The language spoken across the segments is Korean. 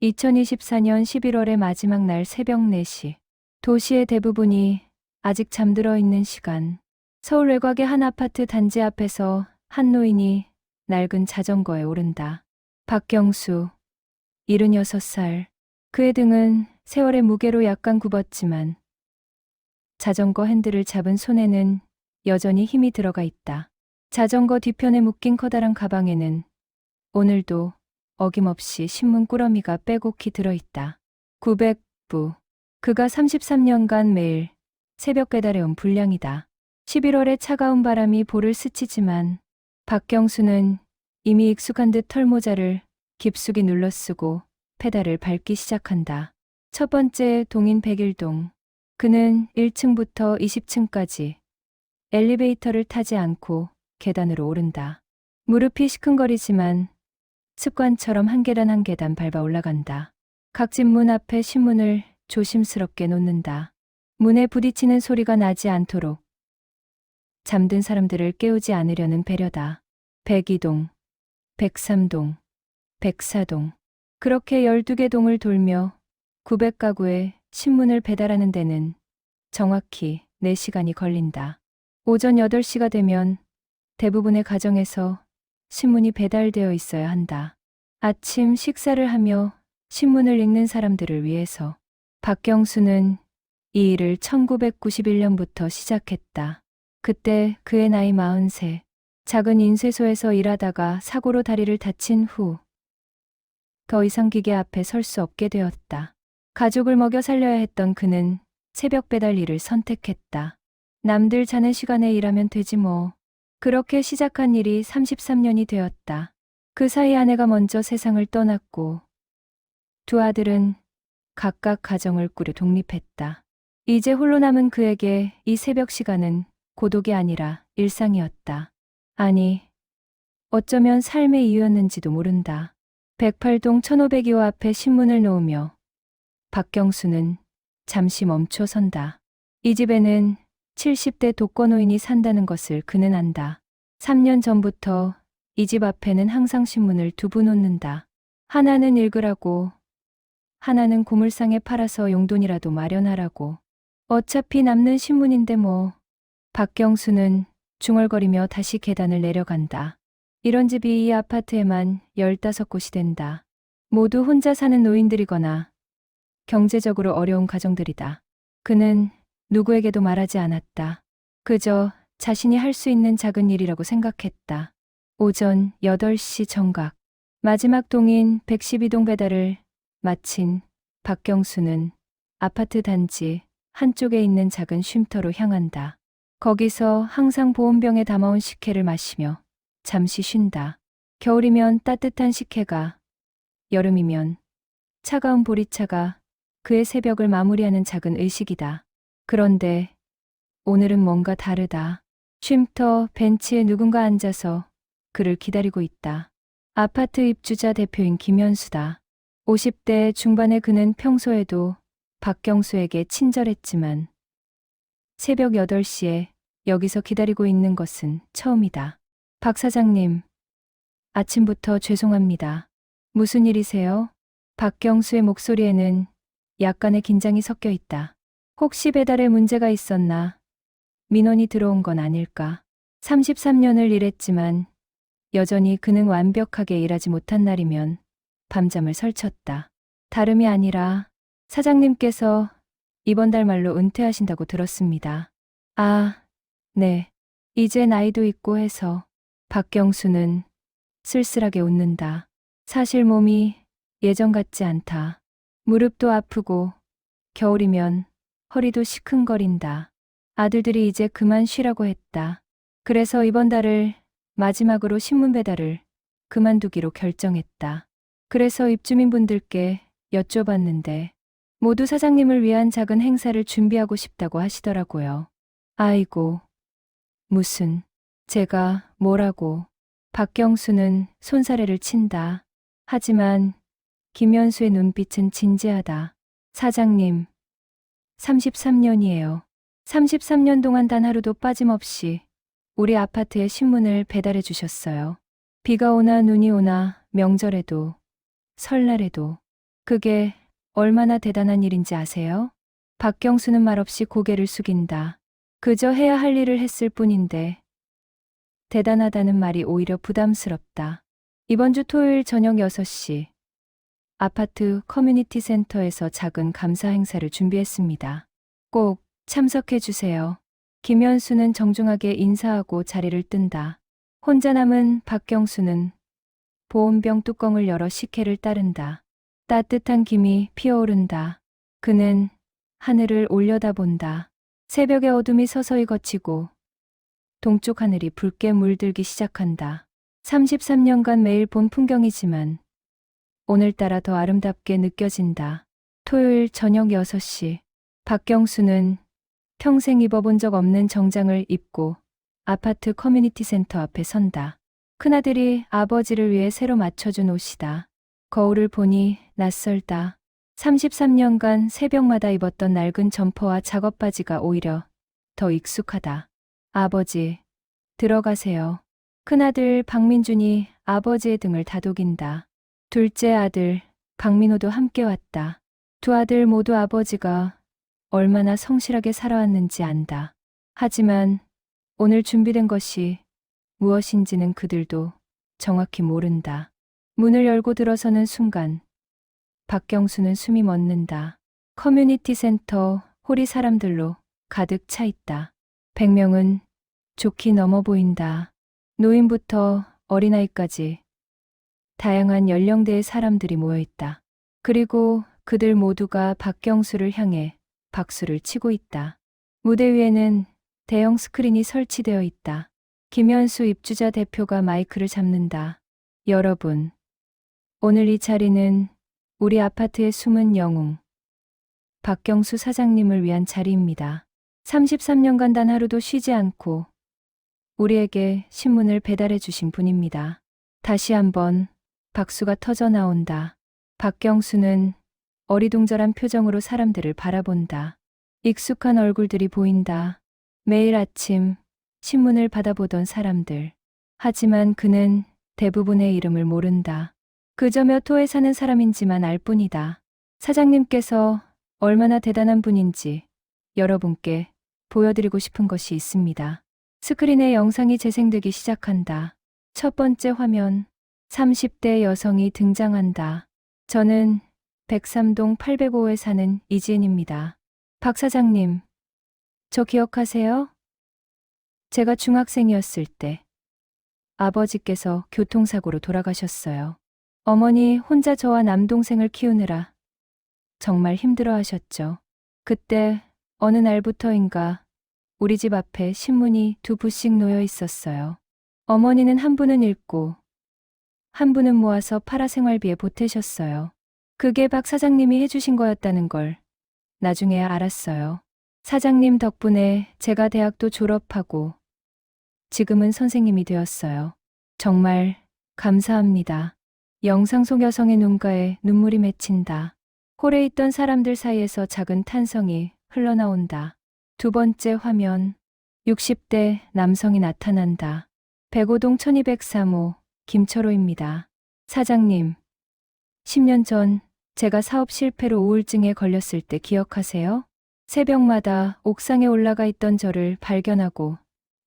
2024년 11월의 마지막 날 새벽 4시. 도시의 대부분이 아직 잠들어 있는 시간. 서울 외곽의 한 아파트 단지 앞에서 한 노인이 낡은 자전거에 오른다. 박경수, 76살. 그의 등은 세월의 무게로 약간 굽었지만 자전거 핸들을 잡은 손에는 여전히 힘이 들어가 있다. 자전거 뒤편에 묶인 커다란 가방에는 오늘도 어김없이 신문 꾸러미가 빼곡히 들어있다. 900부. 그가 33년간 매일 새벽 배달해온 분량이다. 11월의 차가운 바람이 볼을 스치지만 박경수는 이미 익숙한 듯 털모자를 깊숙이 눌러쓰고 페달을 밟기 시작한다. 첫 번째 동인 101동. 그는 1층부터 20층까지 엘리베이터를 타지 않고 계단으로 오른다. 무릎이 시큰거리지만 습관처럼 한 계단 한 계단 밟아 올라간다. 각 집 문 앞에 신문을 조심스럽게 놓는다. 문에 부딪히는 소리가 나지 않도록 잠든 사람들을 깨우지 않으려는 배려다. 102동, 103동, 104동. 그렇게 12개 동을 돌며 900가구에 신문을 배달하는 데는 정확히 4시간이 걸린다. 오전 8시가 되면 대부분의 가정에서 신문이 배달되어 있어야 한다. 아침 식사를 하며 신문을 읽는 사람들을 위해서. 박경수는 이 일을 1991년부터 시작했다. 그때 그의 나이 43. 작은 인쇄소에서 일하다가 사고로 다리를 다친 후 더 이상 기계 앞에 설 수 없게 되었다. 가족을 먹여 살려야 했던 그는 새벽 배달 일을 선택했다. 남들 자는 시간에 일하면 되지 뭐. 그렇게 시작한 일이 33년이 되었다. 그 사이 아내가 먼저 세상을 떠났고 두 아들은 각각 가정을 꾸려 독립했다. 이제 홀로 남은 그에게 이 새벽 시간은 고독이 아니라 일상이었다. 아니, 어쩌면 삶의 이유였는지도 모른다. 108동 1502호 앞에 신문을 놓으며 박경수는 잠시 멈춰 선다. 이 집에는 70대 독거노인이 산다는 것을 그는 안다. 3년 전부터 이 집 앞에는 항상 신문을 2부 놓는다. 하나는 읽으라고, 하나는 고물상에 팔아서 용돈이라도 마련하라고. 어차피 남는 신문인데 뭐. 박경수는 중얼거리며 다시 계단을 내려간다. 이런 집이 이 아파트에만 15곳이 된다. 모두 혼자 사는 노인들이거나 경제적으로 어려운 가정들이다. 그는 누구에게도 말하지 않았다. 그저 자신이 할 수 있는 작은 일이라고 생각했다. 오전 8시 정각. 마지막 동인 112동 배달을 마친 박경수는 아파트 단지 한쪽에 있는 작은 쉼터로 향한다. 거기서 항상 보온병에 담아온 식혜를 마시며 잠시 쉰다. 겨울이면 따뜻한 식혜가, 여름이면 차가운 보리차가 그의 새벽을 마무리하는 작은 의식이다. 그런데 오늘은 뭔가 다르다. 쉼터 벤치에 누군가 앉아서 그를 기다리고 있다. 아파트 입주자 대표인 김현수다. 50대 중반의 그는 평소에도 박경수에게 친절했지만 새벽 8시에 여기서 기다리고 있는 것은 처음이다. 박 사장님, 아침부터 죄송합니다. 무슨 일이세요? 박경수의 목소리에는 약간의 긴장이 섞여 있다. 혹시 배달에 문제가 있었나? 민원이 들어온 건 아닐까? 33년을 일했지만 여전히 그는 완벽하게 일하지 못한 날이면 밤잠을 설쳤다. 다름이 아니라 사장님께서 이번 달 말로 은퇴하신다고 들었습니다. 아, 네. 이제 나이도 있고 해서. 박경수는 쓸쓸하게 웃는다. 사실 몸이 예전 같지 않다. 무릎도 아프고 겨울이면 허리도 시큰거린다. 아들들이 이제 그만 쉬라고 했다. 그래서 이번 달을 마지막으로 신문 배달을 그만두기로 결정했다. 그래서 입주민분들께 여쭤봤는데 모두 사장님을 위한 작은 행사를 준비하고 싶다고 하시더라고요. 아이고, 무슨, 제가 뭐라고. 박경수는 손사래를 친다. 하지만 김현수의 눈빛은 진지하다. 사장님, 33년이에요. 33년 동안 단 하루도 빠짐없이 우리 아파트에 신문을 배달해 주셨어요. 비가 오나 눈이 오나 명절에도 설날에도 그게 얼마나 대단한 일인지 아세요? 박경수는 말없이 고개를 숙인다. 그저 해야 할 일을 했을 뿐인데 대단하다는 말이 오히려 부담스럽다. 이번 주 토요일 저녁 6시 아파트 커뮤니티 센터에서 작은 감사 행사를 준비했습니다. 꼭 참석해 주세요. 김현수는 정중하게 인사하고 자리를 뜬다. 혼자 남은 박경수는 보온병 뚜껑을 열어 식혜를 따른다. 따뜻한 김이 피어오른다. 그는 하늘을 올려다본다. 새벽의 어둠이 서서히 걷히고 동쪽 하늘이 붉게 물들기 시작한다. 33년간 매일 본 풍경이지만 오늘따라 더 아름답게 느껴진다. 토요일 저녁 6시 박경수는 평생 입어본 적 없는 정장을 입고 아파트 커뮤니티 센터 앞에 선다. 큰아들이 아버지를 위해 새로 맞춰준 옷이다. 거울을 보니 낯설다. 33년간 새벽마다 입었던 낡은 점퍼와 작업 바지가 오히려 더 익숙하다. 아버지, 들어가세요. 큰아들 박민준이 아버지의 등을 다독인다. 둘째 아들 박민호도 함께 왔다. 두 아들 모두 아버지가 얼마나 성실하게 살아왔는지 안다. 하지만 오늘 준비된 것이 무엇인지는 그들도 정확히 모른다. 문을 열고 들어서는 순간 박경수는 숨이 멎는다. 커뮤니티 센터 홀이 사람들로 가득 차 있다. 100명은 좋게 넘어 보인다. 노인부터 어린아이까지 다양한 연령대의 사람들이 모여 있다. 그리고 그들 모두가 박경수를 향해 박수를 치고 있다. 무대 위에는 대형 스크린이 설치되어 있다. 김현수 입주자 대표가 마이크를 잡는다. 여러분, 오늘 이 자리는 우리 아파트의 숨은 영웅 박경수 사장님을 위한 자리입니다. 33년간 단 하루도 쉬지 않고 우리에게 신문을 배달해 주신 분입니다. 다시 한번 박수가 터져 나온다. 박경수는 어리둥절한 표정으로 사람들을 바라본다. 익숙한 얼굴들이 보인다. 매일 아침 신문을 받아보던 사람들. 하지만 그는 대부분의 이름을 모른다. 그저 몇 호에 사는 사람인지만 알 뿐이다. 사장님께서 얼마나 대단한 분인지 여러분께 보여드리고 싶은 것이 있습니다. 스크린에 영상이 재생되기 시작한다. 첫 번째 화면, 30대 여성이 등장한다. 저는 103동 805호에 사는 이지은입니다. 박 사장님, 저 기억하세요? 제가 중학생이었을 때 아버지께서 교통사고로 돌아가셨어요. 어머니 혼자 저와 남동생을 키우느라 정말 힘들어 하셨죠. 그때 어느 날부터인가 우리 집 앞에 신문이 두 부씩 놓여 있었어요. 어머니는 한 부는 읽고 한 부는 모아서 팔아 생활비에 보태셨어요. 그게 박 사장님이 해주신 거였다는 걸 나중에야 알았어요. 사장님 덕분에 제가 대학도 졸업하고 지금은 선생님이 되었어요. 정말 감사합니다. 영상 속 여성의 눈가에 눈물이 맺힌다. 홀에 있던 사람들 사이에서 작은 탄성이 흘러나온다. 두 번째 화면, 60대 남성이 나타난다. 105동 1203호 김철호입니다. 사장님, 10년 전 제가 사업 실패로 우울증에 걸렸을 때 기억하세요? 새벽마다 옥상에 올라가 있던 저를 발견하고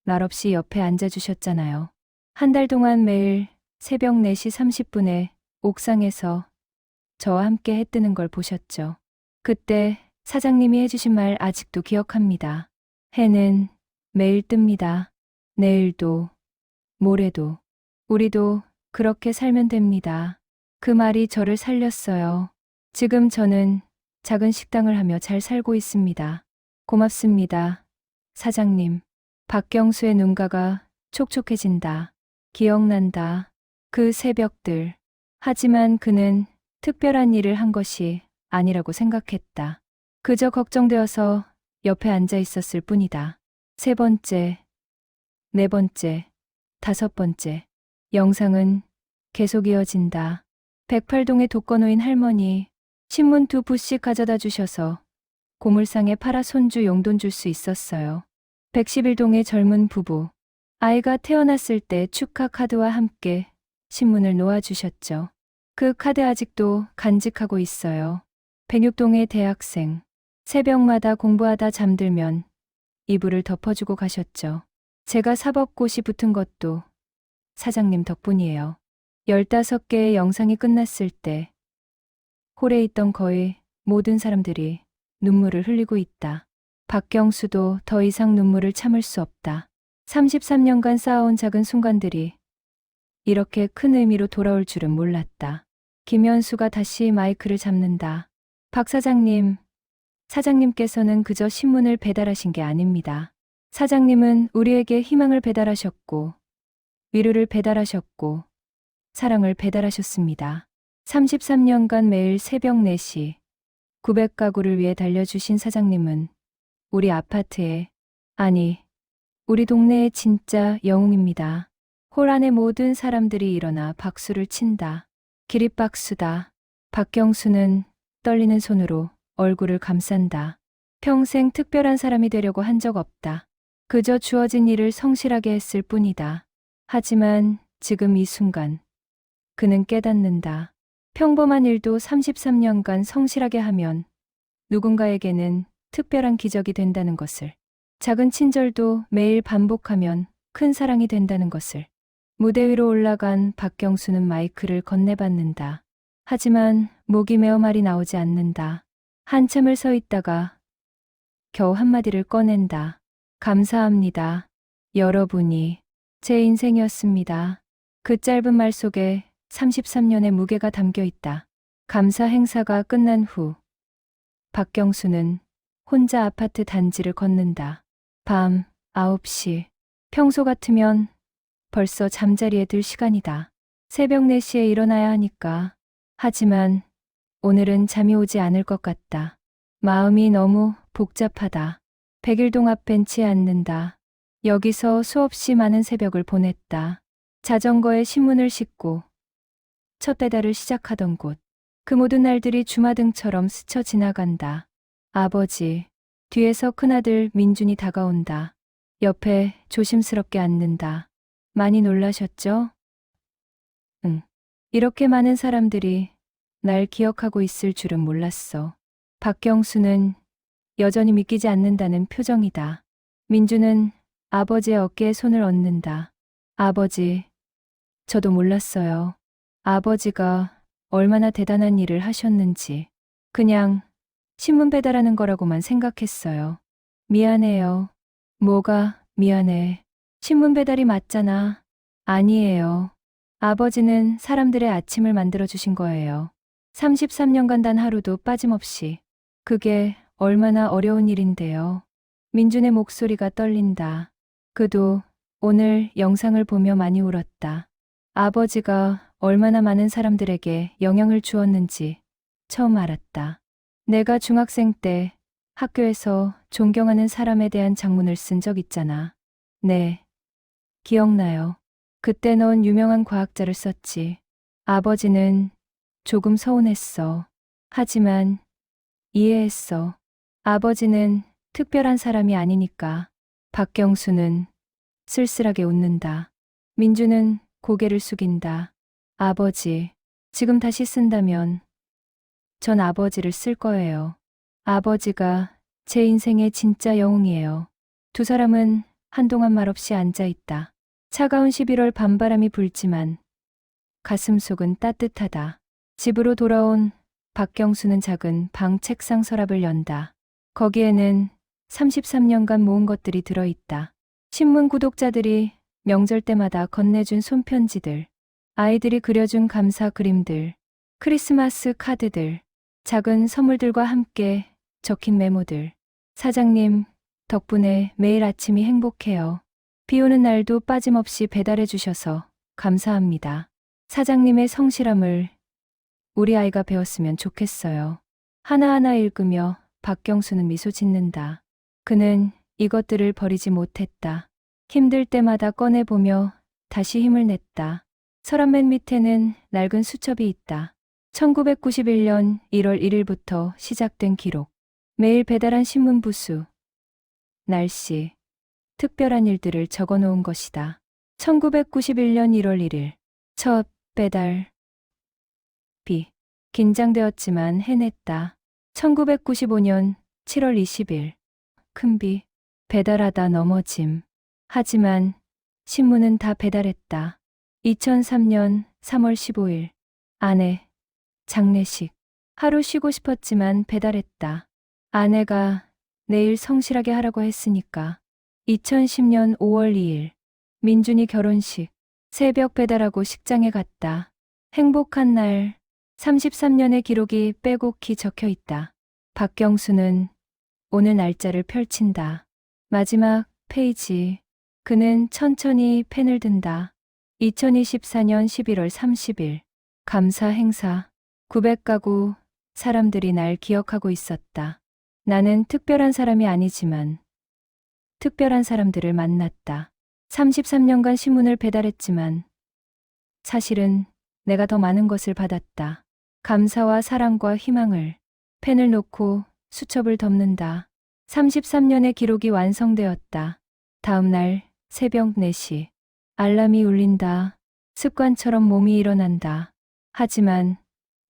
말없이 옆에 앉아주셨잖아요. 한 달 동안 매일 새벽 4시 30분에 옥상에서 저와 함께 해 뜨는 걸 보셨죠. 그때 사장님이 해주신 말 아직도 기억합니다. 해는 매일 뜹니다. 내일도, 모레도, 우리도 그렇게 살면 됩니다. 그 말이 저를 살렸어요. 지금 저는 작은 식당을 하며 잘 살고 있습니다. 고맙습니다. 사장님. 박경수의 눈가가 촉촉해진다. 기억난다. 그 새벽들. 하지만 그는 특별한 일을 한 것이 아니라고 생각했다. 그저 걱정되어서 옆에 앉아 있었을 뿐이다. 세 번째, 네 번째, 다섯 번째. 영상은 계속 이어진다. 108동의 독거노인 할머니, 신문 두 부씩 가져다 주셔서 고물상에 팔아 손주 용돈 줄 수 있었어요. 111동의 젊은 부부, 아이가 태어났을 때 축하 카드와 함께 신문을 놓아주셨죠. 그 카드 아직도 간직하고 있어요. 백육동의 대학생. 새벽마다 공부하다 잠들면 이불을 덮어주고 가셨죠. 제가 사법고시 붙은 것도 사장님 덕분이에요. 15개의 영상이 끝났을 때 홀에 있던 거의 모든 사람들이 눈물을 흘리고 있다. 박경수도 더 이상 눈물을 참을 수 없다. 33년간 쌓아온 작은 순간들이 이렇게 큰 의미로 돌아올 줄은 몰랐다. 김현수가 다시 마이크를 잡는다. 박 사장님, 사장님께서는 그저 신문을 배달하신 게 아닙니다. 사장님은 우리에게 희망을 배달하셨고, 위로를 배달하셨고, 사랑을 배달하셨습니다. 33년간 매일 새벽 4시 900가구를 위해 달려주신 사장님은 우리 아파트에, 아니, 우리 동네의 진짜 영웅입니다. 홀 안의 모든 사람들이 일어나 박수를 친다. 기립박수다. 박경수는 떨리는 손으로 얼굴을 감싼다. 평생 특별한 사람이 되려고 한 적 없다. 그저 주어진 일을 성실하게 했을 뿐이다. 하지만 지금 이 순간 그는 깨닫는다. 평범한 일도 33년간 성실하게 하면 누군가에게는 특별한 기적이 된다는 것을. 작은 친절도 매일 반복하면 큰 사랑이 된다는 것을. 무대 위로 올라간 박경수는 마이크를 건네받는다. 하지만 목이 메어 말이 나오지 않는다. 한참을 서 있다가 겨우 한마디를 꺼낸다. 감사합니다. 여러분이 제 인생이었습니다. 그 짧은 말 속에 33년의 무게가 담겨 있다. 감사 행사가 끝난 후 박경수는 혼자 아파트 단지를 걷는다. 밤 9시. 평소 같으면 벌써 잠자리에 들 시간이다. 새벽 4시에 일어나야 하니까. 하지만 오늘은 잠이 오지 않을 것 같다. 마음이 너무 복잡하다. 백일동 앞 벤치에 앉는다. 여기서 수없이 많은 새벽을 보냈다. 자전거에 신문을 싣고 첫 배달을 시작하던 곳. 그 모든 날들이 주마등처럼 스쳐 지나간다. 아버지, 뒤에서 큰아들 민준이 다가온다. 옆에 조심스럽게 앉는다. 많이 놀라셨죠? 응. 이렇게 많은 사람들이 날 기억하고 있을 줄은 몰랐어. 박경수는 여전히 믿기지 않는다는 표정이다. 민주는 아버지의 어깨에 손을 얹는다. 아버지, 저도 몰랐어요. 아버지가 얼마나 대단한 일을 하셨는지. 그냥 신문 배달하는 거라고만 생각했어요. 미안해요. 뭐가 미안해. 신문 배달이 맞잖아. 아니에요. 아버지는 사람들의 아침을 만들어주신 거예요. 33년간 단 하루도 빠짐없이. 그게 얼마나 어려운 일인데요. 민준의 목소리가 떨린다. 그도 오늘 영상을 보며 많이 울었다. 아버지가 얼마나 많은 사람들에게 영향을 주었는지 처음 알았다. 내가 중학생 때 학교에서 존경하는 사람에 대한 장문을 쓴 적 있잖아. 네, 기억나요. 그때 넌 유명한 과학자를 썼지. 아버지는 조금 서운했어. 하지만 이해했어. 아버지는 특별한 사람이 아니니까. 박경수는 쓸쓸하게 웃는다. 민주는 고개를 숙인다. 아버지, 지금 다시 쓴다면 전 아버지를 쓸 거예요. 아버지가 제 인생의 진짜 영웅이에요. 두 사람은 한동안 말없이 앉아 있다. 차가운 11월 밤바람이 불지만 가슴속은 따뜻하다. 집으로 돌아온 박경수는 작은 방 책상 서랍을 연다. 거기에는 33년간 모은 것들이 들어있다. 신문 구독자들이 명절 때마다 건네준 손편지들, 아이들이 그려준 감사 그림들, 크리스마스 카드들, 작은 선물들과 함께 적힌 메모들. 사장님, 덕분에 매일 아침이 행복해요. 비 오는 날도 빠짐없이 배달해 주셔서 감사합니다. 사장님의 성실함을 우리 아이가 배웠으면 좋겠어요. 하나하나 읽으며 박경수는 미소 짓는다. 그는 이것들을 버리지 못했다. 힘들 때마다 꺼내보며 다시 힘을 냈다. 서랍 맨 밑에는 낡은 수첩이 있다. 1991년 1월 1일부터 시작된 기록. 매일 배달한 신문 부수, 날씨, 특별한 일들을 적어 놓은 것이다. 1991년 1월 1일, 첫 배달. 긴장되었지만 해냈다. 1995년 7월 20일. 큰비. 배달하다 넘어짐. 하지만 신문은 다 배달했다. 2003년 3월 15일. 아내. 장례식. 하루 쉬고 싶었지만 배달했다. 아내가 내일 성실하게 하라고 했으니까. 2010년 5월 2일. 민준이 결혼식. 새벽 배달하고 식장에 갔다. 행복한 날. 33년의 기록이 빼곡히 적혀 있다. 박경수는 오늘 날짜를 펼친다. 마지막 페이지. 그는 천천히 펜을 든다. 2024년 11월 30일. 감사 행사. 900가구 사람들이 날 기억하고 있었다. 나는 특별한 사람이 아니지만 특별한 사람들을 만났다. 33년간 신문을 배달했지만 사실은 내가 더 많은 것을 받았다. 감사와 사랑과 희망을. 펜을 놓고 수첩을 덮는다. 33년의 기록이 완성되었다. 다음 날 새벽 4시. 알람이 울린다. 습관처럼 몸이 일어난다. 하지만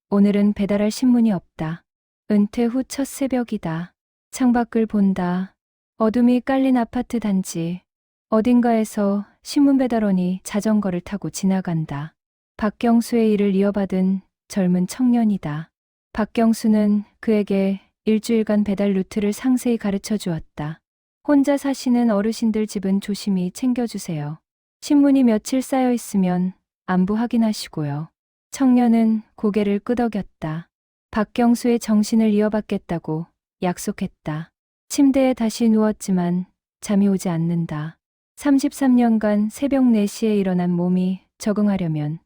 오늘은 배달할 신문이 없다. 은퇴 후 첫 새벽이다. 창밖을 본다. 어둠이 깔린 아파트 단지. 어딘가에서 신문 배달원이 자전거를 타고 지나간다. 박경수의 일을 이어받은 젊은 청년이다. 박경수는 그에게 일주일간 배달 루트를 상세히 가르쳐 주었다. 혼자 사시는 어르신들 집은 조심히 챙겨주세요. 신문이 며칠 쌓여 있으면 안부 확인하시고요. 청년은 고개를 끄덕였다. 박경수의 정신을 이어받겠다고 약속했다. 침대에 다시 누웠지만 잠이 오지 않는다. 33년간 새벽 4시에 일어난 몸이 적응하려면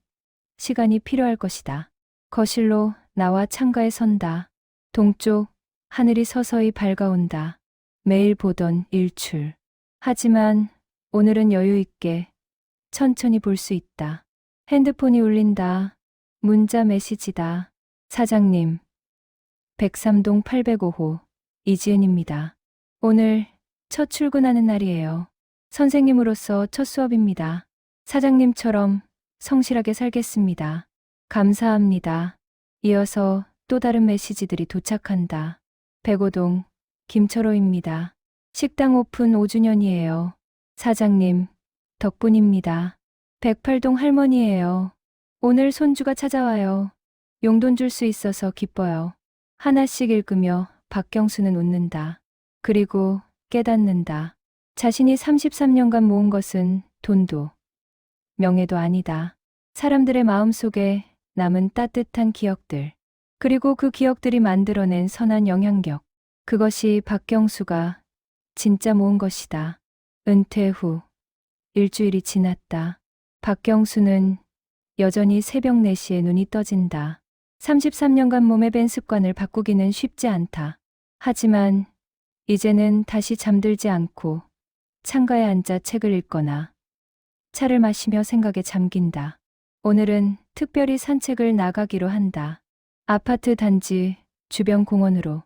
시간이 필요할 것이다. 거실로 나와 창가에 선다. 동쪽 하늘이 서서히 밝아온다. 매일 보던 일출. 하지만 오늘은 여유 있게 천천히 볼 수 있다. 핸드폰이 울린다. 문자 메시지다. 사장님. 103동 805호 이지은입니다. 오늘 첫 출근하는 날이에요. 선생님으로서 첫 수업입니다. 사장님처럼 성실하게 살겠습니다. 감사합니다. 이어서 또 다른 메시지들이 도착한다. 105동 김철호입니다. 식당 오픈 5주년이에요. 사장님, 덕분입니다. 108동 할머니예요. 오늘 손주가 찾아와요. 용돈 줄 수 있어서 기뻐요. 하나씩 읽으며 박경수는 웃는다. 그리고 깨닫는다. 자신이 33년간 모은 것은 돈도 명예도 아니다. 사람들의 마음속에 남은 따뜻한 기억들. 그리고 그 기억들이 만들어낸 선한 영향력. 그것이 박경수가 진짜 모은 것이다. 은퇴 후 일주일이 지났다. 박경수는 여전히 새벽 4시에 눈이 떠진다. 33년간 몸에 밴 습관을 바꾸기는 쉽지 않다. 하지만 이제는 다시 잠들지 않고 창가에 앉아 책을 읽거나 차를 마시며 생각에 잠긴다. 오늘은 특별히 산책을 나가기로 한다. 아파트 단지 주변 공원으로.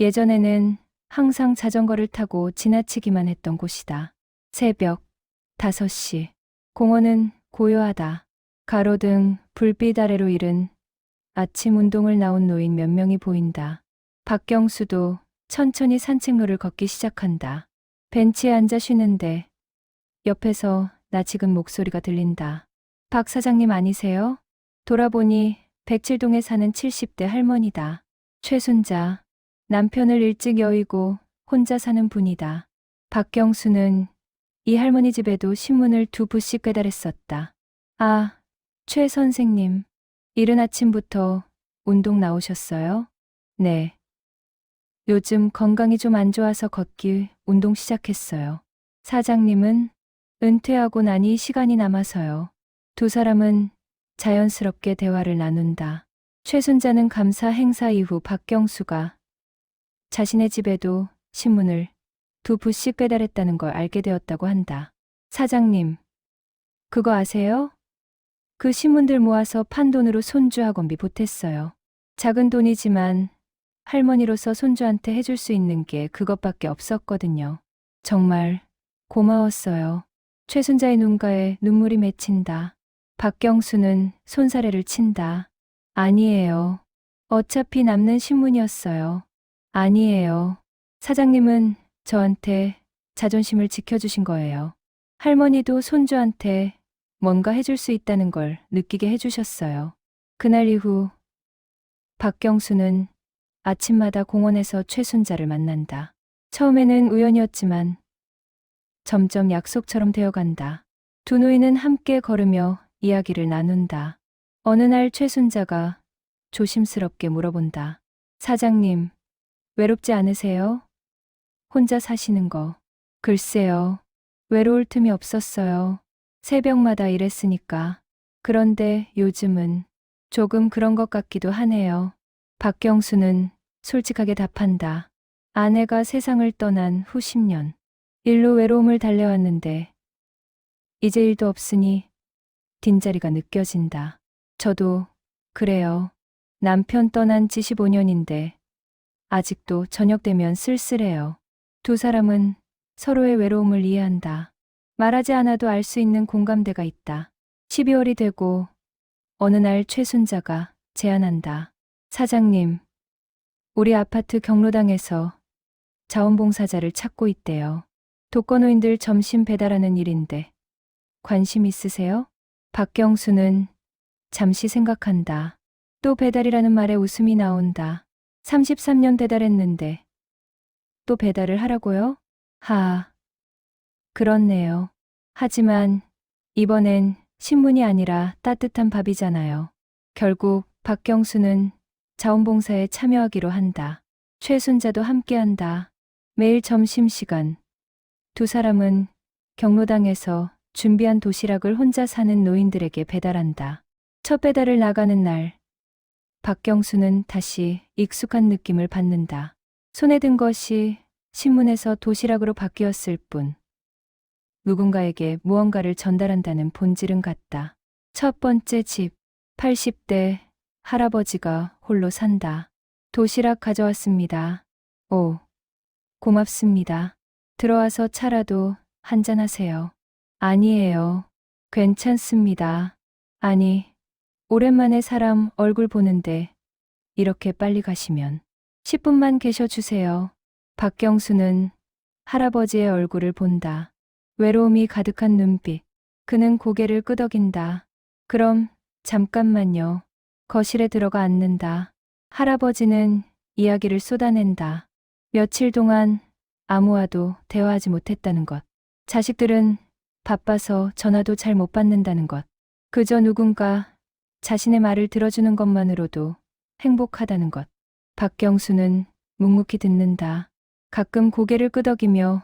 예전에는 항상 자전거를 타고 지나치기만 했던 곳이다. 새벽 5시. 공원은 고요하다. 가로등, 불빛 아래로 이른 아침 운동을 나온 노인 몇 명이 보인다. 박경수도 천천히 산책로를 걷기 시작한다. 벤치에 앉아 쉬는데 옆에서 나 지금 목소리가 들린다. 박 사장님 아니세요? 돌아보니 107동에 사는 70대 할머니다. 최순자. 남편을 일찍 여의고 혼자 사는 분이다. 박경수는 이 할머니 집에도 신문을 2부씩 배달했었다. 아, 최 선생님. 이른 아침부터 운동 나오셨어요? 네. 요즘 건강이 좀 안 좋아서 걷기 운동 시작했어요. 사장님은 은퇴하고 나니 시간이 남아서요. 두 사람은 자연스럽게 대화를 나눈다. 최순자는 감사 행사 이후 박경수가 자신의 집에도 신문을 2부씩 배달했다는 걸 알게 되었다고 한다. 사장님, 그거 아세요? 그 신문들 모아서 판 돈으로 손주 학원비 보탰어요. 작은 돈이지만 할머니로서 손주한테 해줄 수 있는 게 그것밖에 없었거든요. 정말 고마웠어요. 최순자의 눈가에 눈물이 맺힌다. 박경수는 손사래를 친다. 아니에요. 어차피 남는 신문이었어요. 아니에요. 사장님은 저한테 자존심을 지켜주신 거예요. 할머니도 손주한테 뭔가 해줄 수 있다는 걸 느끼게 해주셨어요. 그날 이후 박경수는 아침마다 공원에서 최순자를 만난다. 처음에는 우연이었지만 점점 약속처럼 되어간다. 두 노인은 함께 걸으며 이야기를 나눈다. 어느 날 최순자가 조심스럽게 물어본다. 사장님, 외롭지 않으세요? 혼자 사시는 거. 글쎄요. 외로울 틈이 없었어요. 새벽마다 일했으니까. 그런데 요즘은 조금 그런 것 같기도 하네요. 박경수는 솔직하게 답한다. 아내가 세상을 떠난 후 10년. 일로 외로움을 달래왔는데 이제 일도 없으니 빈자리가 느껴진다. 저도 그래요. 남편 떠난 지 15년인데 아직도 저녁 되면 쓸쓸해요. 두 사람은 서로의 외로움을 이해한다. 말하지 않아도 알 수 있는 공감대가 있다. 12월이 되고 어느 날 최순자가 제안한다. 사장님, 우리 아파트 경로당에서 자원봉사자를 찾고 있대요. 독거노인들 점심 배달하는 일인데 관심 있으세요? 박경수는 잠시 생각한다. 또 배달이라는 말에 웃음이 나온다. 33년 배달했는데 또 배달을 하라고요? 그렇네요. 하지만 이번엔 신문이 아니라 따뜻한 밥이잖아요. 결국 박경수는 자원봉사에 참여하기로 한다. 최순자도 함께한다. 매일 점심시간 두 사람은 경로당에서 준비한 도시락을 혼자 사는 노인들에게 배달한다. 첫 배달을 나가는 날 박경수는 다시 익숙한 느낌을 받는다. 손에 든 것이 신문에서 도시락으로 바뀌었을 뿐 누군가에게 무언가를 전달한다는 본질은 같다. 첫 번째 집, 80대 할아버지가 홀로 산다. 도시락 가져왔습니다. 오, 고맙습니다. 들어와서 차라도 한잔하세요. 아니에요. 괜찮습니다. 아니, 오랜만에 사람 얼굴 보는데 이렇게 빨리 가시면 10분만 계셔주세요. 박경수는 할아버지의 얼굴을 본다. 외로움이 가득한 눈빛. 그는 고개를 끄덕인다. 그럼 잠깐만요. 거실에 들어가 앉는다. 할아버지는 이야기를 쏟아낸다. 며칠 동안 아무와도 대화하지 못했다는 것. 자식들은 바빠서 전화도 잘 못 받는다는 것. 그저 누군가 자신의 말을 들어주는 것만으로도 행복하다는 것. 박경수는 묵묵히 듣는다. 가끔 고개를 끄덕이며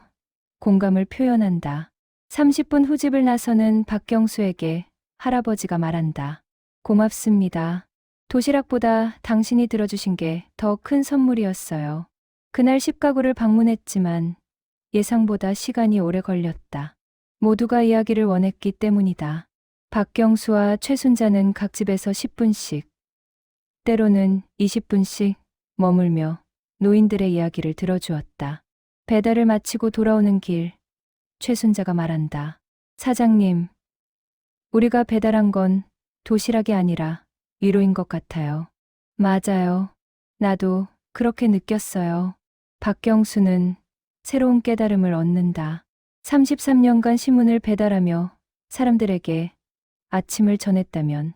공감을 표현한다. 30분 후 집을 나서는 박경수에게 할아버지가 말한다. 고맙습니다. 도시락보다 당신이 들어주신 게 더 큰 선물이었어요. 그날 10가구를 방문했지만 예상보다 시간이 오래 걸렸다. 모두가 이야기를 원했기 때문이다. 박경수와 최순자는 각 집에서 10분씩, 때로는 20분씩 머물며 노인들의 이야기를 들어주었다. 배달을 마치고 돌아오는 길, 최순자가 말한다. 사장님, 우리가 배달한 건 도시락이 아니라 위로인 것 같아요. 맞아요. 나도 그렇게 느꼈어요. 박경수는 새로운 깨달음을 얻는다. 33년간 신문을 배달하며 사람들에게 아침을 전했다면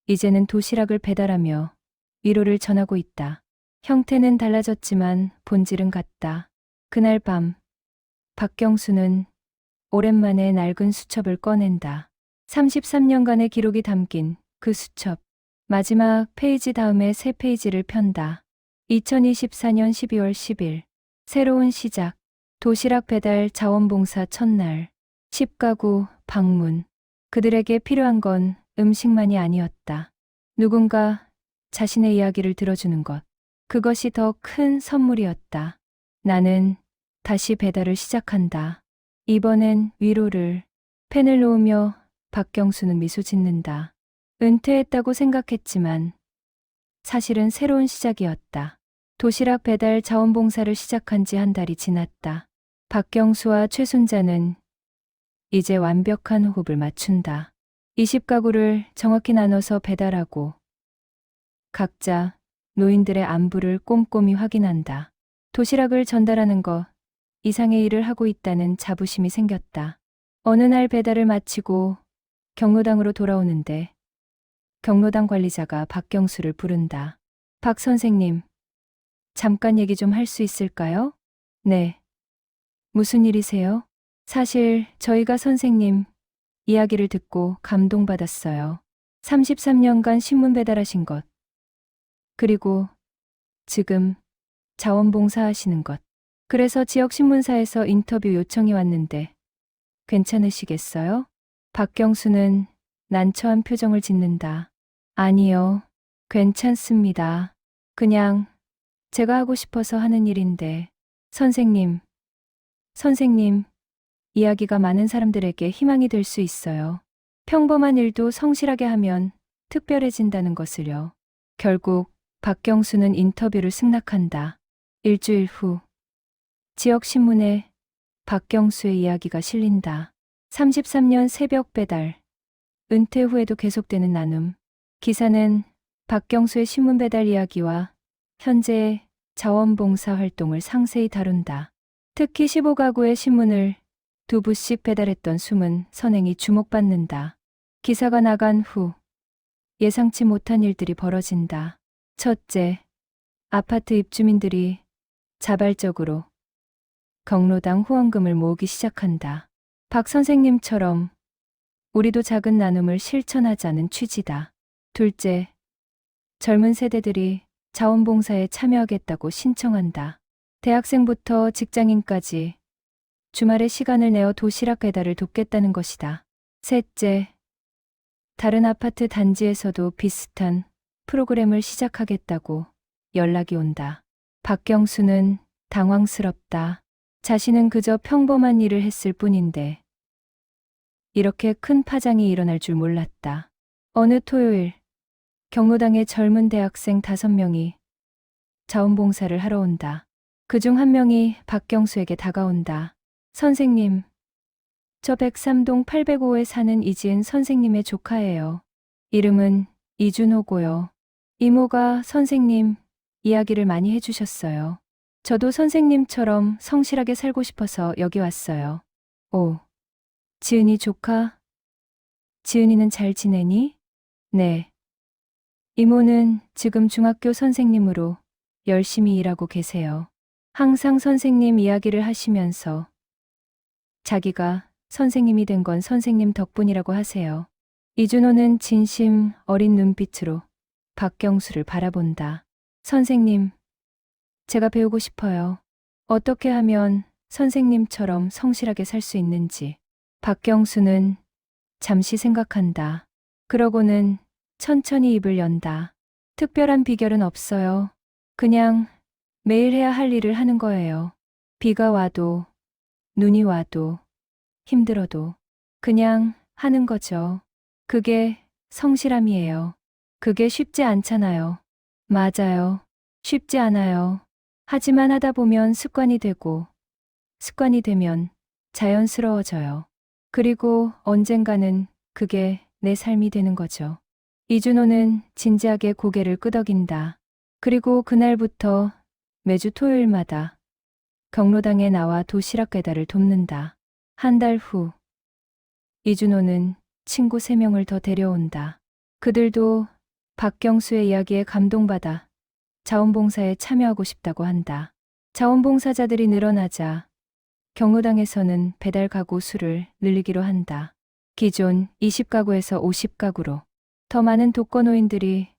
이제는 도시락을 배달하며 위로를 전하고 있다. 형태는 달라졌지만 본질은 같다. 그날 밤 박경수는 오랜만에 낡은 수첩을 꺼낸다. 33년간의 기록이 담긴 그 수첩. 마지막 페이지 다음에 새 페이지를 편다. 2024년 12월 10일. 새로운 시작. 도시락 배달 자원봉사 첫날. 10가구 방문. 그들에게 필요한 건 음식만이 아니었다. 누군가 자신의 이야기를 들어주는 것. 그것이 더 큰 선물이었다. 나는 다시 배달을 시작한다. 이번엔 위로를. 펜을 놓으며 박경수는 미소 짓는다. 은퇴했다고 생각했지만 사실은 새로운 시작이었다. 도시락 배달 자원봉사를 시작한 지 한 달이 지났다. 박경수와 최순자는 이제 완벽한 호흡을 맞춘다. 20가구를 정확히 나눠서 배달하고 각자 노인들의 안부를 꼼꼼히 확인한다. 도시락을 전달하는 것 이상의 일을 하고 있다는 자부심이 생겼다. 어느 날 배달을 마치고 경로당으로 돌아오는데 경로당 관리자가 박경수를 부른다. 박 선생님, 잠깐 얘기 좀 할 수 있을까요? 네. 무슨 일이세요? 사실 저희가 선생님 이야기를 듣고 감동받았어요. 33년간 신문 배달하신 것, 그리고 지금 자원봉사 하시는 것. 그래서 지역 신문사에서 인터뷰 요청이 왔는데 괜찮으시겠어요? 박경수는 난처한 표정을 짓는다. 아니요, 괜찮습니다. 그냥 제가 하고 싶어서 하는 일인데. 선생님, 이야기가 많은 사람들에게 희망이 될 수 있어요. 평범한 일도 성실하게 하면 특별해진다는 것을요. 결국 박경수는 인터뷰를 승낙한다. 일주일 후 지역 신문에 박경수의 이야기가 실린다. 33년 새벽 배달. 은퇴 후에도 계속되는 나눔. 기사는 박경수의 신문 배달 이야기와 현재의 자원봉사 활동을 상세히 다룬다. 특히 15가구의 신문을 2부씩 배달했던 숨은 선행이 주목받는다. 기사가 나간 후 예상치 못한 일들이 벌어진다. 첫째, 아파트 입주민들이 자발적으로 경로당 후원금을 모으기 시작한다. 박 선생님처럼 우리도 작은 나눔을 실천하자는 취지다. 둘째, 젊은 세대들이 자원봉사에 참여하겠다고 신청한다. 대학생부터 직장인까지 주말에 시간을 내어 도시락 배달을 돕겠다는 것이다. 셋째, 다른 아파트 단지에서도 비슷한 프로그램을 시작하겠다고 연락이 온다. 박경수는 당황스럽다. 자신은 그저 평범한 일을 했을 뿐인데 이렇게 큰 파장이 일어날 줄 몰랐다. 어느 토요일, 경로당의 젊은 대학생 5명이 자원봉사를 하러 온다. 그중 한 명이 박경수에게 다가온다. 선생님, 저 103동 805에 사는 이지은 선생님의 조카예요. 이름은 이준호고요. 이모가 선생님 이야기를 많이 해주셨어요. 저도 선생님처럼 성실하게 살고 싶어서 여기 왔어요. 오, 지은이 조카? 지은이는 잘 지내니? 네. 이모는 지금 중학교 선생님으로 열심히 일하고 계세요. 항상 선생님 이야기를 하시면서 자기가 선생님이 된 건 선생님 덕분이라고 하세요. 이준호는 진심 어린 눈빛으로 박경수를 바라본다. 선생님, 제가 배우고 싶어요. 어떻게 하면 선생님처럼 성실하게 살 수 있는지. 박경수는 잠시 생각한다. 그러고는 천천히 입을 연다. 특별한 비결은 없어요. 그냥 매일 해야 할 일을 하는 거예요. 비가 와도, 눈이 와도, 힘들어도 그냥 하는 거죠. 그게 성실함이에요. 그게 쉽지 않잖아요. 맞아요. 쉽지 않아요. 하지만 하다 보면 습관이 되고, 습관이 되면 자연스러워져요. 그리고 언젠가는 그게 내 삶이 되는 거죠. 이준호는 진지하게 고개를 끄덕인다. 그리고 그날부터 매주 토요일마다 경로당에 나와 도시락 배달을 돕는다. 한 달 후, 이준호는 친구 3명을 더 데려온다. 그들도 박경수의 이야기에 감동받아 자원봉사에 참여하고 싶다고 한다. 자원봉사자들이 늘어나자 경로당에서는 배달 가구 수를 늘리기로 한다. 기존 20가구에서 50가구로 더 많은 독거노인들이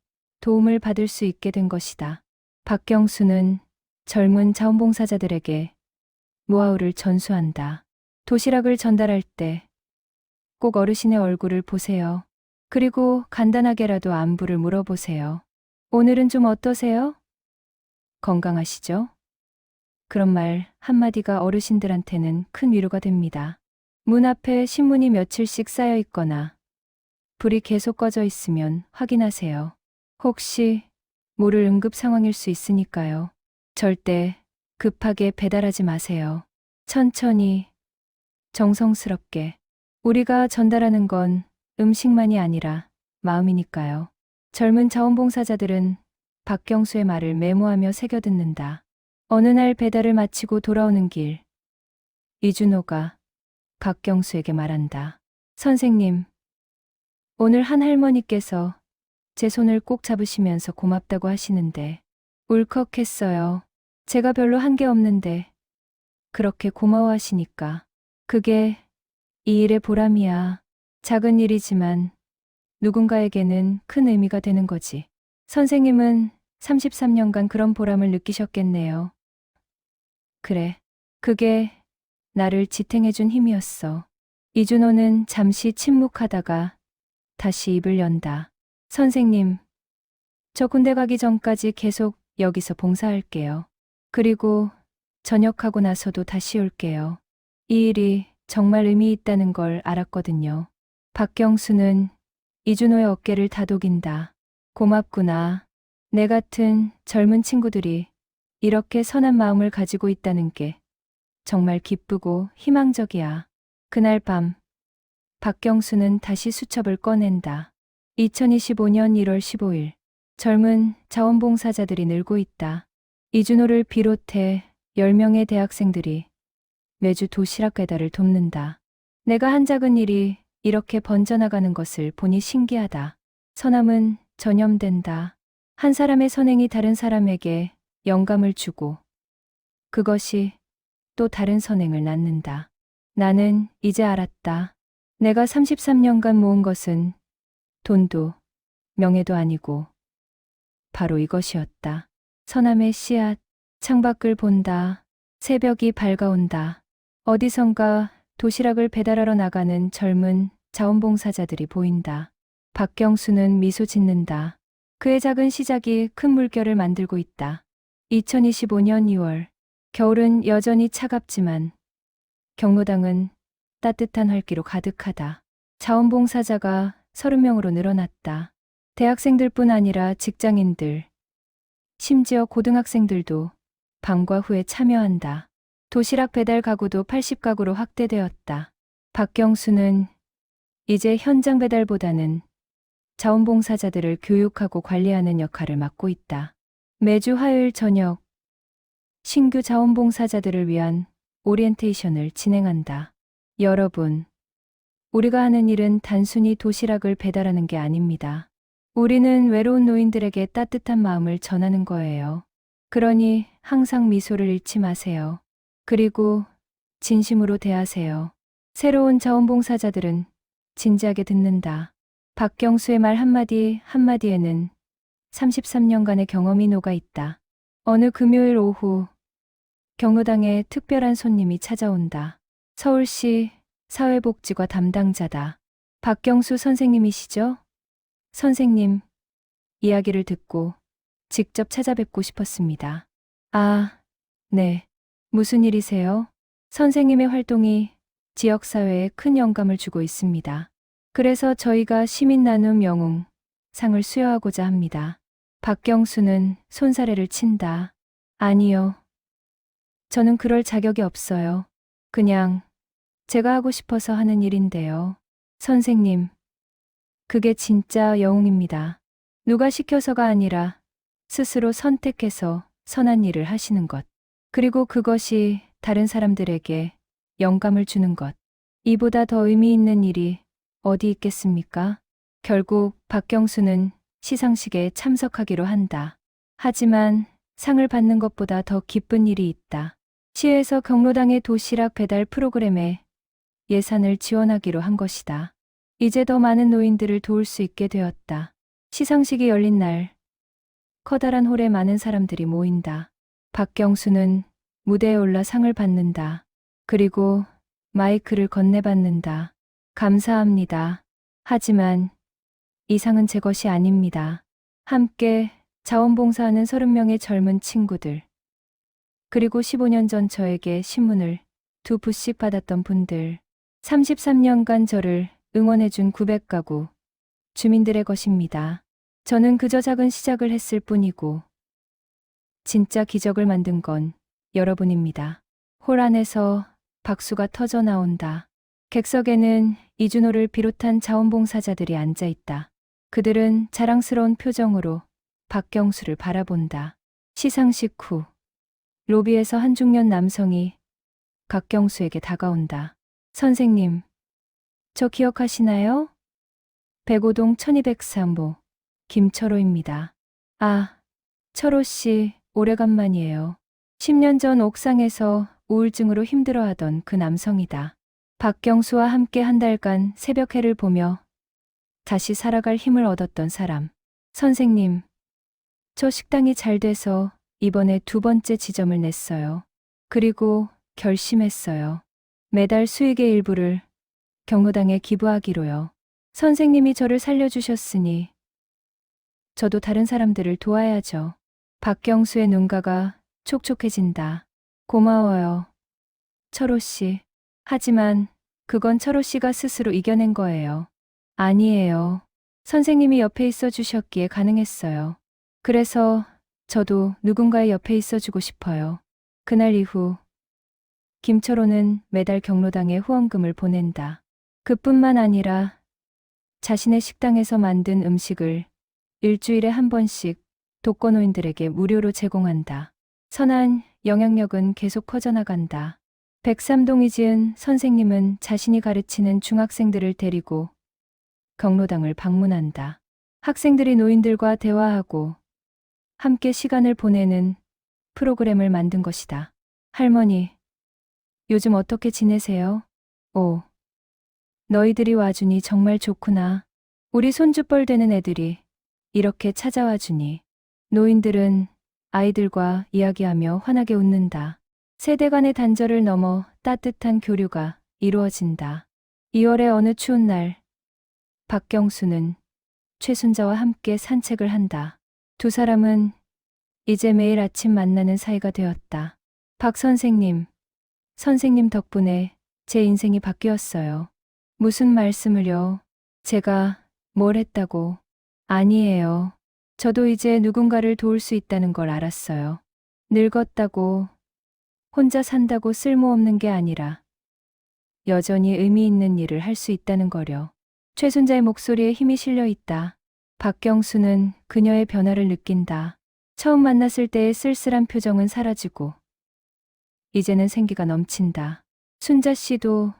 도움을 받을 수 있게 된 것이다. 박경수는 젊은 자원봉사자들에게 노하우를 전수한다. 도시락을 전달할 때 꼭 어르신의 얼굴을 보세요. 그리고 간단하게라도 안부를 물어보세요. 오늘은 좀 어떠세요? 건강하시죠? 그런 말 한마디가 어르신들한테는 큰 위로가 됩니다. 문 앞에 신문이 며칠씩 쌓여 있거나 불이 계속 꺼져 있으면 확인하세요. 혹시 모를 응급 상황일 수 있으니까요. 절대 급하게 배달하지 마세요. 천천히, 정성스럽게. 우리가 전달하는 건 음식만이 아니라 마음이니까요. 젊은 자원봉사자들은 박경수의 말을 메모하며 새겨듣는다. 어느 날 배달을 마치고 돌아오는 길, 이준호가 박경수에게 말한다. 선생님, 오늘 한 할머니께서 제 손을 꼭 잡으시면서 고맙다고 하시는데 울컥했어요. 제가 별로 한 게 없는데 그렇게 고마워하시니까 그게 이 일의 보람이야. 작은 일이지만 누군가에게는 큰 의미가 되는 거지. 선생님은 33년간 그런 보람을 느끼셨겠네요. 그래, 그게 나를 지탱해준 힘이었어. 이준호는 잠시 침묵하다가 다시 입을 연다. 선생님, 저 군대 가기 전까지 계속 여기서 봉사할게요. 그리고 전역하고 나서도 다시 올게요. 이 일이 정말 의미 있다는 걸 알았거든요. 박경수는 이준호의 어깨를 다독인다. 고맙구나. 내 같은 젊은 친구들이 이렇게 선한 마음을 가지고 있다는 게 정말 기쁘고 희망적이야. 그날 밤, 박경수는 다시 수첩을 꺼낸다. 2025년 1월 15일, 젊은 자원봉사자들이 늘고 있다. 이준호를 비롯해 10명의 대학생들이 매주 도시락 배달을 돕는다. 내가 한 작은 일이 이렇게 번져나가는 것을 보니 신기하다. 선함은 전염된다. 한 사람의 선행이 다른 사람에게 영감을 주고 그것이 또 다른 선행을 낳는다. 나는 이제 알았다. 내가 33년간 모은 것은 돈도 명예도 아니고 바로 이것이었다. 선함의 씨앗. 창밖을 본다. 새벽이 밝아온다. 어디선가 도시락을 배달하러 나가는 젊은 자원봉사자들이 보인다. 박경수는 미소 짓는다. 그의 작은 시작이 큰 물결을 만들고 있다. 2025년 2월, 겨울은 여전히 차갑지만 경로당은 따뜻한 활기로 가득하다. 자원봉사자가 30명으로 늘어났다. 대학생들뿐 아니라 직장인들, 심지어 고등학생들도 방과 후에 참여한다. 도시락 배달 가구도 80가구로 확대되었다. 박경수는 이제 현장 배달보다는 자원봉사자들을 교육하고 관리하는 역할을 맡고 있다. 매주 화요일 저녁, 신규 자원봉사자들을 위한 오리엔테이션을 진행한다. 여러분, 우리가 하는 일은 단순히 도시락을 배달하는 게 아닙니다. 우리는 외로운 노인들에게 따뜻한 마음을 전하는 거예요. 그러니 항상 미소를 잃지 마세요. 그리고 진심으로 대하세요. 새로운 자원봉사자들은 진지하게 듣는다. 박경수의 말 한마디 한마디에는 33년간의 경험이 녹아 있다. 어느 금요일 오후, 경로당에 특별한 손님이 찾아온다. 서울시 사회복지과 담당자다. 박경수 선생님이시죠? 선생님, 이야기를 듣고 직접 찾아뵙고 싶었습니다. 아, 네. 무슨 일이세요? 선생님의 활동이 지역사회에 큰 영감을 주고 있습니다. 그래서 저희가 시민 나눔 영웅 상을 수여하고자 합니다. 박경수는 손사래를 친다. 아니요. 저는 그럴 자격이 없어요. 그냥 제가 하고 싶어서 하는 일인데요. 선생님, 그게 진짜 영웅입니다. 누가 시켜서가 아니라 스스로 선택해서 선한 일을 하시는 것. 그리고 그것이 다른 사람들에게 영감을 주는 것. 이보다 더 의미 있는 일이 어디 있겠습니까? 결국 박경수는 시상식에 참석하기로 한다. 하지만 상을 받는 것보다 더 기쁜 일이 있다. 시에서 경로당의 도시락 배달 프로그램에 예산을 지원하기로 한 것이다. 이제 더 많은 노인들을 도울 수 있게 되었다. 시상식이 열린 날, 커다란 홀에 많은 사람들이 모인다. 박경수는 무대에 올라 상을 받는다. 그리고 마이크를 건네받는다. 감사합니다. 하지만 이 상은 제 것이 아닙니다. 함께 자원봉사하는 30명의 젊은 친구들, 그리고 15년 전 저에게 신문을 2부씩 받았던 분들, 33년간 저를 응원해준 900가구 주민들의 것입니다. 저는 그저 작은 시작을 했을 뿐이고 진짜 기적을 만든 건 여러분입니다. 홀 안에서 박수가 터져 나온다. 객석에는 이준호를 비롯한 자원봉사자들이 앉아 있다. 그들은 자랑스러운 표정으로 박경수를 바라본다. 시상식 후 로비에서 한 중년 남성이 박경수에게 다가온다. 선생님, 저 기억하시나요? 105동 1203호 김철호입니다. 아, 철호 씨, 오래간만이에요. 10년 전 옥상에서 우울증으로 힘들어하던 그 남성이다. 박경수와 함께 한 달간 새벽해를 보며 다시 살아갈 힘을 얻었던 사람. 선생님, 저 식당이 잘 돼서 이번에 2번째 지점을 냈어요. 그리고 결심했어요. 매달 수익의 일부를 경로당에 기부하기로요. 선생님이 저를 살려주셨으니 저도 다른 사람들을 도와야죠. 박경수의 눈가가 촉촉해진다. 고마워요. 철호 씨. 하지만 그건 철호 씨가 스스로 이겨낸 거예요. 아니에요. 선생님이 옆에 있어 주셨기에 가능했어요. 그래서 저도 누군가의 옆에 있어 주고 싶어요. 그날 이후 김철호는 매달 경로당에 후원금을 보낸다. 그뿐만 아니라 자신의 식당에서 만든 음식을 일주일에 한 번씩 독거노인들에게 무료로 제공한다. 선한 영향력은 계속 퍼져나간다. 103동이 지은 선생님은 자신이 가르치는 중학생들을 데리고 경로당을 방문한다. 학생들이 노인들과 대화하고 함께 시간을 보내는 프로그램을 만든 것이다. 할머니, 요즘 어떻게 지내세요? 오, 너희들이 와주니 정말 좋구나. 우리 손주뻘 되는 애들이 이렇게 찾아와 주니. 노인들은 아이들과 이야기하며 환하게 웃는다. 세대 간의 단절을 넘어 따뜻한 교류가 이루어진다. 2월의 어느 추운 날, 박경수는 최순자와 함께 산책을 한다. 두 사람은 이제 매일 아침 만나는 사이가 되었다. 박 선생님, 선생님 덕분에 제 인생이 바뀌었어요. 무슨 말씀을요? 제가 뭘 했다고? 아니에요. 저도 이제 누군가를 도울 수 있다는 걸 알았어요. 늙었다고, 혼자 산다고 쓸모없는 게 아니라 여전히 의미 있는 일을 할 수 있다는 거려. 최순자의 목소리에 힘이 실려 있다. 박경수는 그녀의 변화를 느낀다. 처음 만났을 때의 쓸쓸한 표정은 사라지고 이제는 생기가 넘친다. 순자 씨도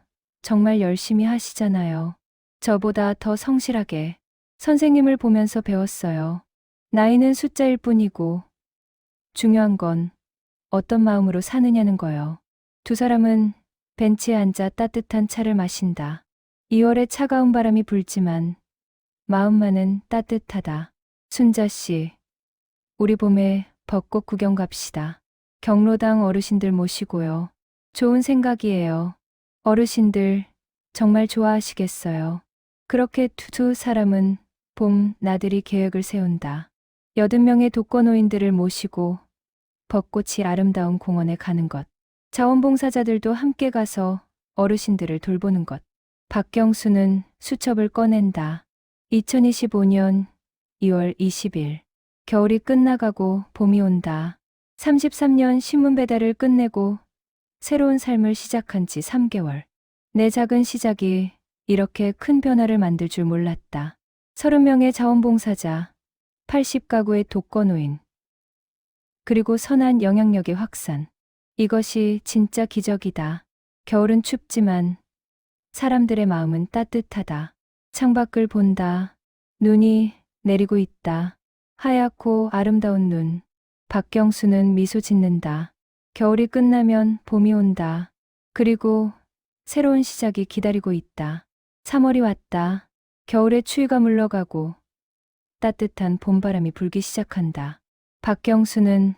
정말 열심히 하시잖아요. 저보다 더 성실하게 선생님을 보면서 배웠어요. 나이는 숫자일 뿐이고 중요한 건 어떤 마음으로 사느냐는 거요. 두 사람은 벤치에 앉아 따뜻한 차를 마신다. 2월의 차가운 바람이 불지만 마음만은 따뜻하다. 순자 씨, 우리 봄에 벚꽃 구경 갑시다. 경로당 어르신들 모시고요. 좋은 생각이에요. 어르신들 정말 좋아하시겠어요. 그렇게 두 사람은 봄 나들이 계획을 세운다. 80명의 독거노인들을 모시고 벚꽃이 아름다운 공원에 가는 것. 자원봉사자들도 함께 가서 어르신들을 돌보는 것. 박경수는 수첩을 꺼낸다. 2025년 2월 20일. 겨울이 끝나가고 봄이 온다. 33년 신문 배달을 끝내고 새로운 삶을 시작한 지 3개월. 내 작은 시작이 이렇게 큰 변화를 만들 줄 몰랐다. 30명의 자원봉사자, 80가구의 독거노인, 그리고 선한 영향력의 확산. 이것이 진짜 기적이다. 겨울은 춥지만 사람들의 마음은 따뜻하다. 창밖을 본다. 눈이 내리고 있다. 하얗고 아름다운 눈. 박경수는 미소 짓는다. 겨울이 끝나면 봄이 온다. 그리고 새로운 시작이 기다리고 있다. 3월이 왔다. 겨울의 추위가 물러가고 따뜻한 봄바람이 불기 시작한다. 박경수는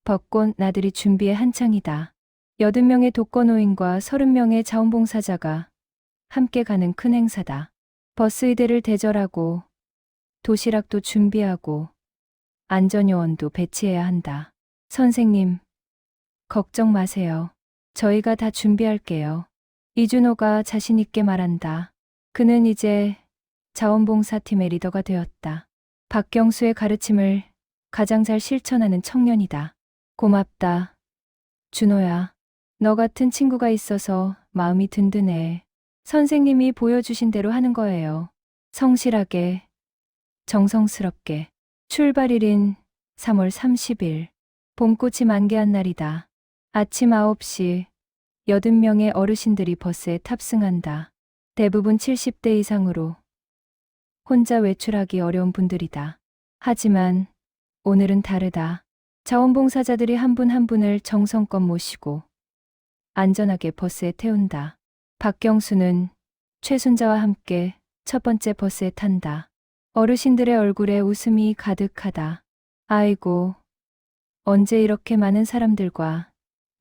벚꽃 나들이 준비에 한창이다. 80명의 독거노인과 30명의 자원봉사자가 함께 가는 큰 행사다. 버스 의대를 대절하고 도시락도 준비하고 안전요원도 배치해야 한다. 선생님, 걱정 마세요. 저희가 다 준비할게요. 이준호가 자신 있게 말한다. 그는 이제 자원봉사팀의 리더가 되었다. 박경수의 가르침을 가장 잘 실천하는 청년이다. 고맙다. 준호야. 너 같은 친구가 있어서 마음이 든든해. 선생님이 보여주신 대로 하는 거예요. 성실하게, 정성스럽게. 출발일인 3월 30일. 봄꽃이 만개한 날이다. 아침 9시 80명의 어르신들이 버스에 탑승한다. 대부분 70대 이상으로 혼자 외출하기 어려운 분들이다. 하지만 오늘은 다르다. 자원봉사자들이 한 분 한 분을 정성껏 모시고 안전하게 버스에 태운다. 박경수는 최순자와 함께 첫 번째 버스에 탄다. 어르신들의 얼굴에 웃음이 가득하다. 아이고, 언제 이렇게 많은 사람들과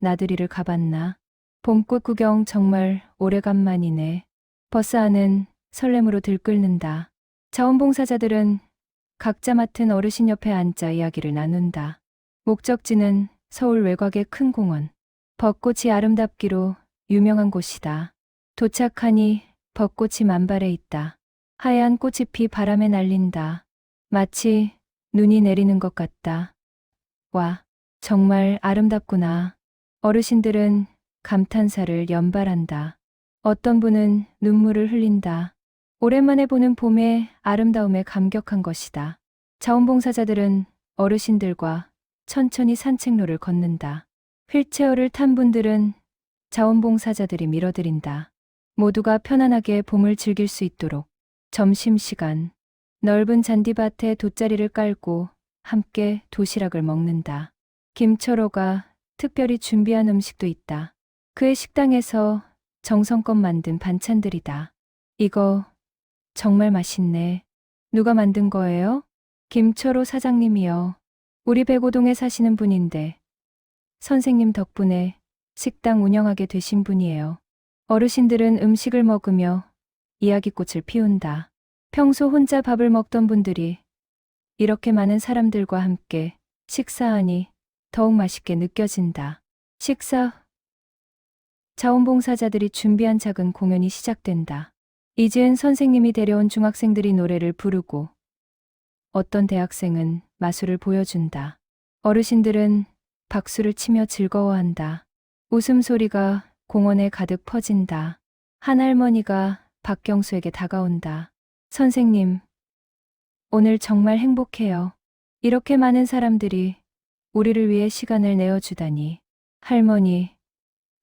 나들이를 가봤나. 봄꽃 구경 정말 오래간만이네. 버스 안은 설렘으로 들끓는다. 자원봉사자들은 각자 맡은 어르신 옆에 앉아 이야기를 나눈다. 목적지는 서울 외곽의 큰 공원. 벚꽃이 아름답기로 유명한 곳이다. 도착하니 벚꽃이 만발해 있다. 하얀 꽃잎이 바람에 날린다. 마치 눈이 내리는 것 같다. 와, 정말 아름답구나. 어르신들은 감탄사를 연발한다. 어떤 분은 눈물을 흘린다. 오랜만에 보는 봄의 아름다움에 감격한 것이다. 자원봉사자들은 어르신들과 천천히 산책로를 걷는다. 휠체어를 탄 분들은 자원봉사자들이 밀어드린다. 모두가 편안하게 봄을 즐길 수 있도록. 점심시간. 넓은 잔디밭에 돗자리를 깔고 함께 도시락을 먹는다. 김철호가 특별히 준비한 음식도 있다. 그의 식당에서 정성껏 만든 반찬들이다. 이거 정말 맛있네. 누가 만든 거예요? 김철호 사장님이요. 우리 백오동에 사시는 분인데 선생님 덕분에 식당 운영하게 되신 분이에요. 어르신들은 음식을 먹으며 이야기꽃을 피운다. 평소 혼자 밥을 먹던 분들이 이렇게 많은 사람들과 함께 식사하니 더욱 맛있게 느껴진다. 식사 후 자원봉사자들이 준비한 작은 공연이 시작된다. 이지은 선생님이 데려온 중학생들이 노래를 부르고 어떤 대학생은 마술을 보여준다. 어르신들은 박수를 치며 즐거워한다. 웃음소리가 공원에 가득 퍼진다. 한 할머니가 박경수에게 다가온다. 선생님, 오늘 정말 행복해요. 이렇게 많은 사람들이 우리를 위해 시간을 내어주다니. 할머니,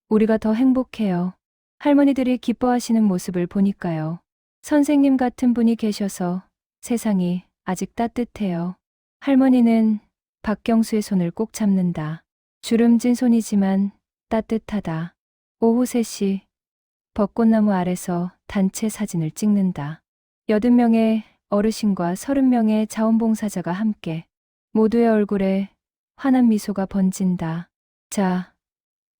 우리가 더 행복해요. 할머니들이 기뻐하시는 모습을 보니까요. 선생님 같은 분이 계셔서 세상이 아직 따뜻해요. 할머니는 박경수의 손을 꼭 잡는다. 주름진 손이지만 따뜻하다. 오후 3시 벚꽃나무 아래서 단체 사진을 찍는다. 80명의 어르신과 30명의 자원봉사자가 함께. 모두의 얼굴에 환한 미소가 번진다. 자,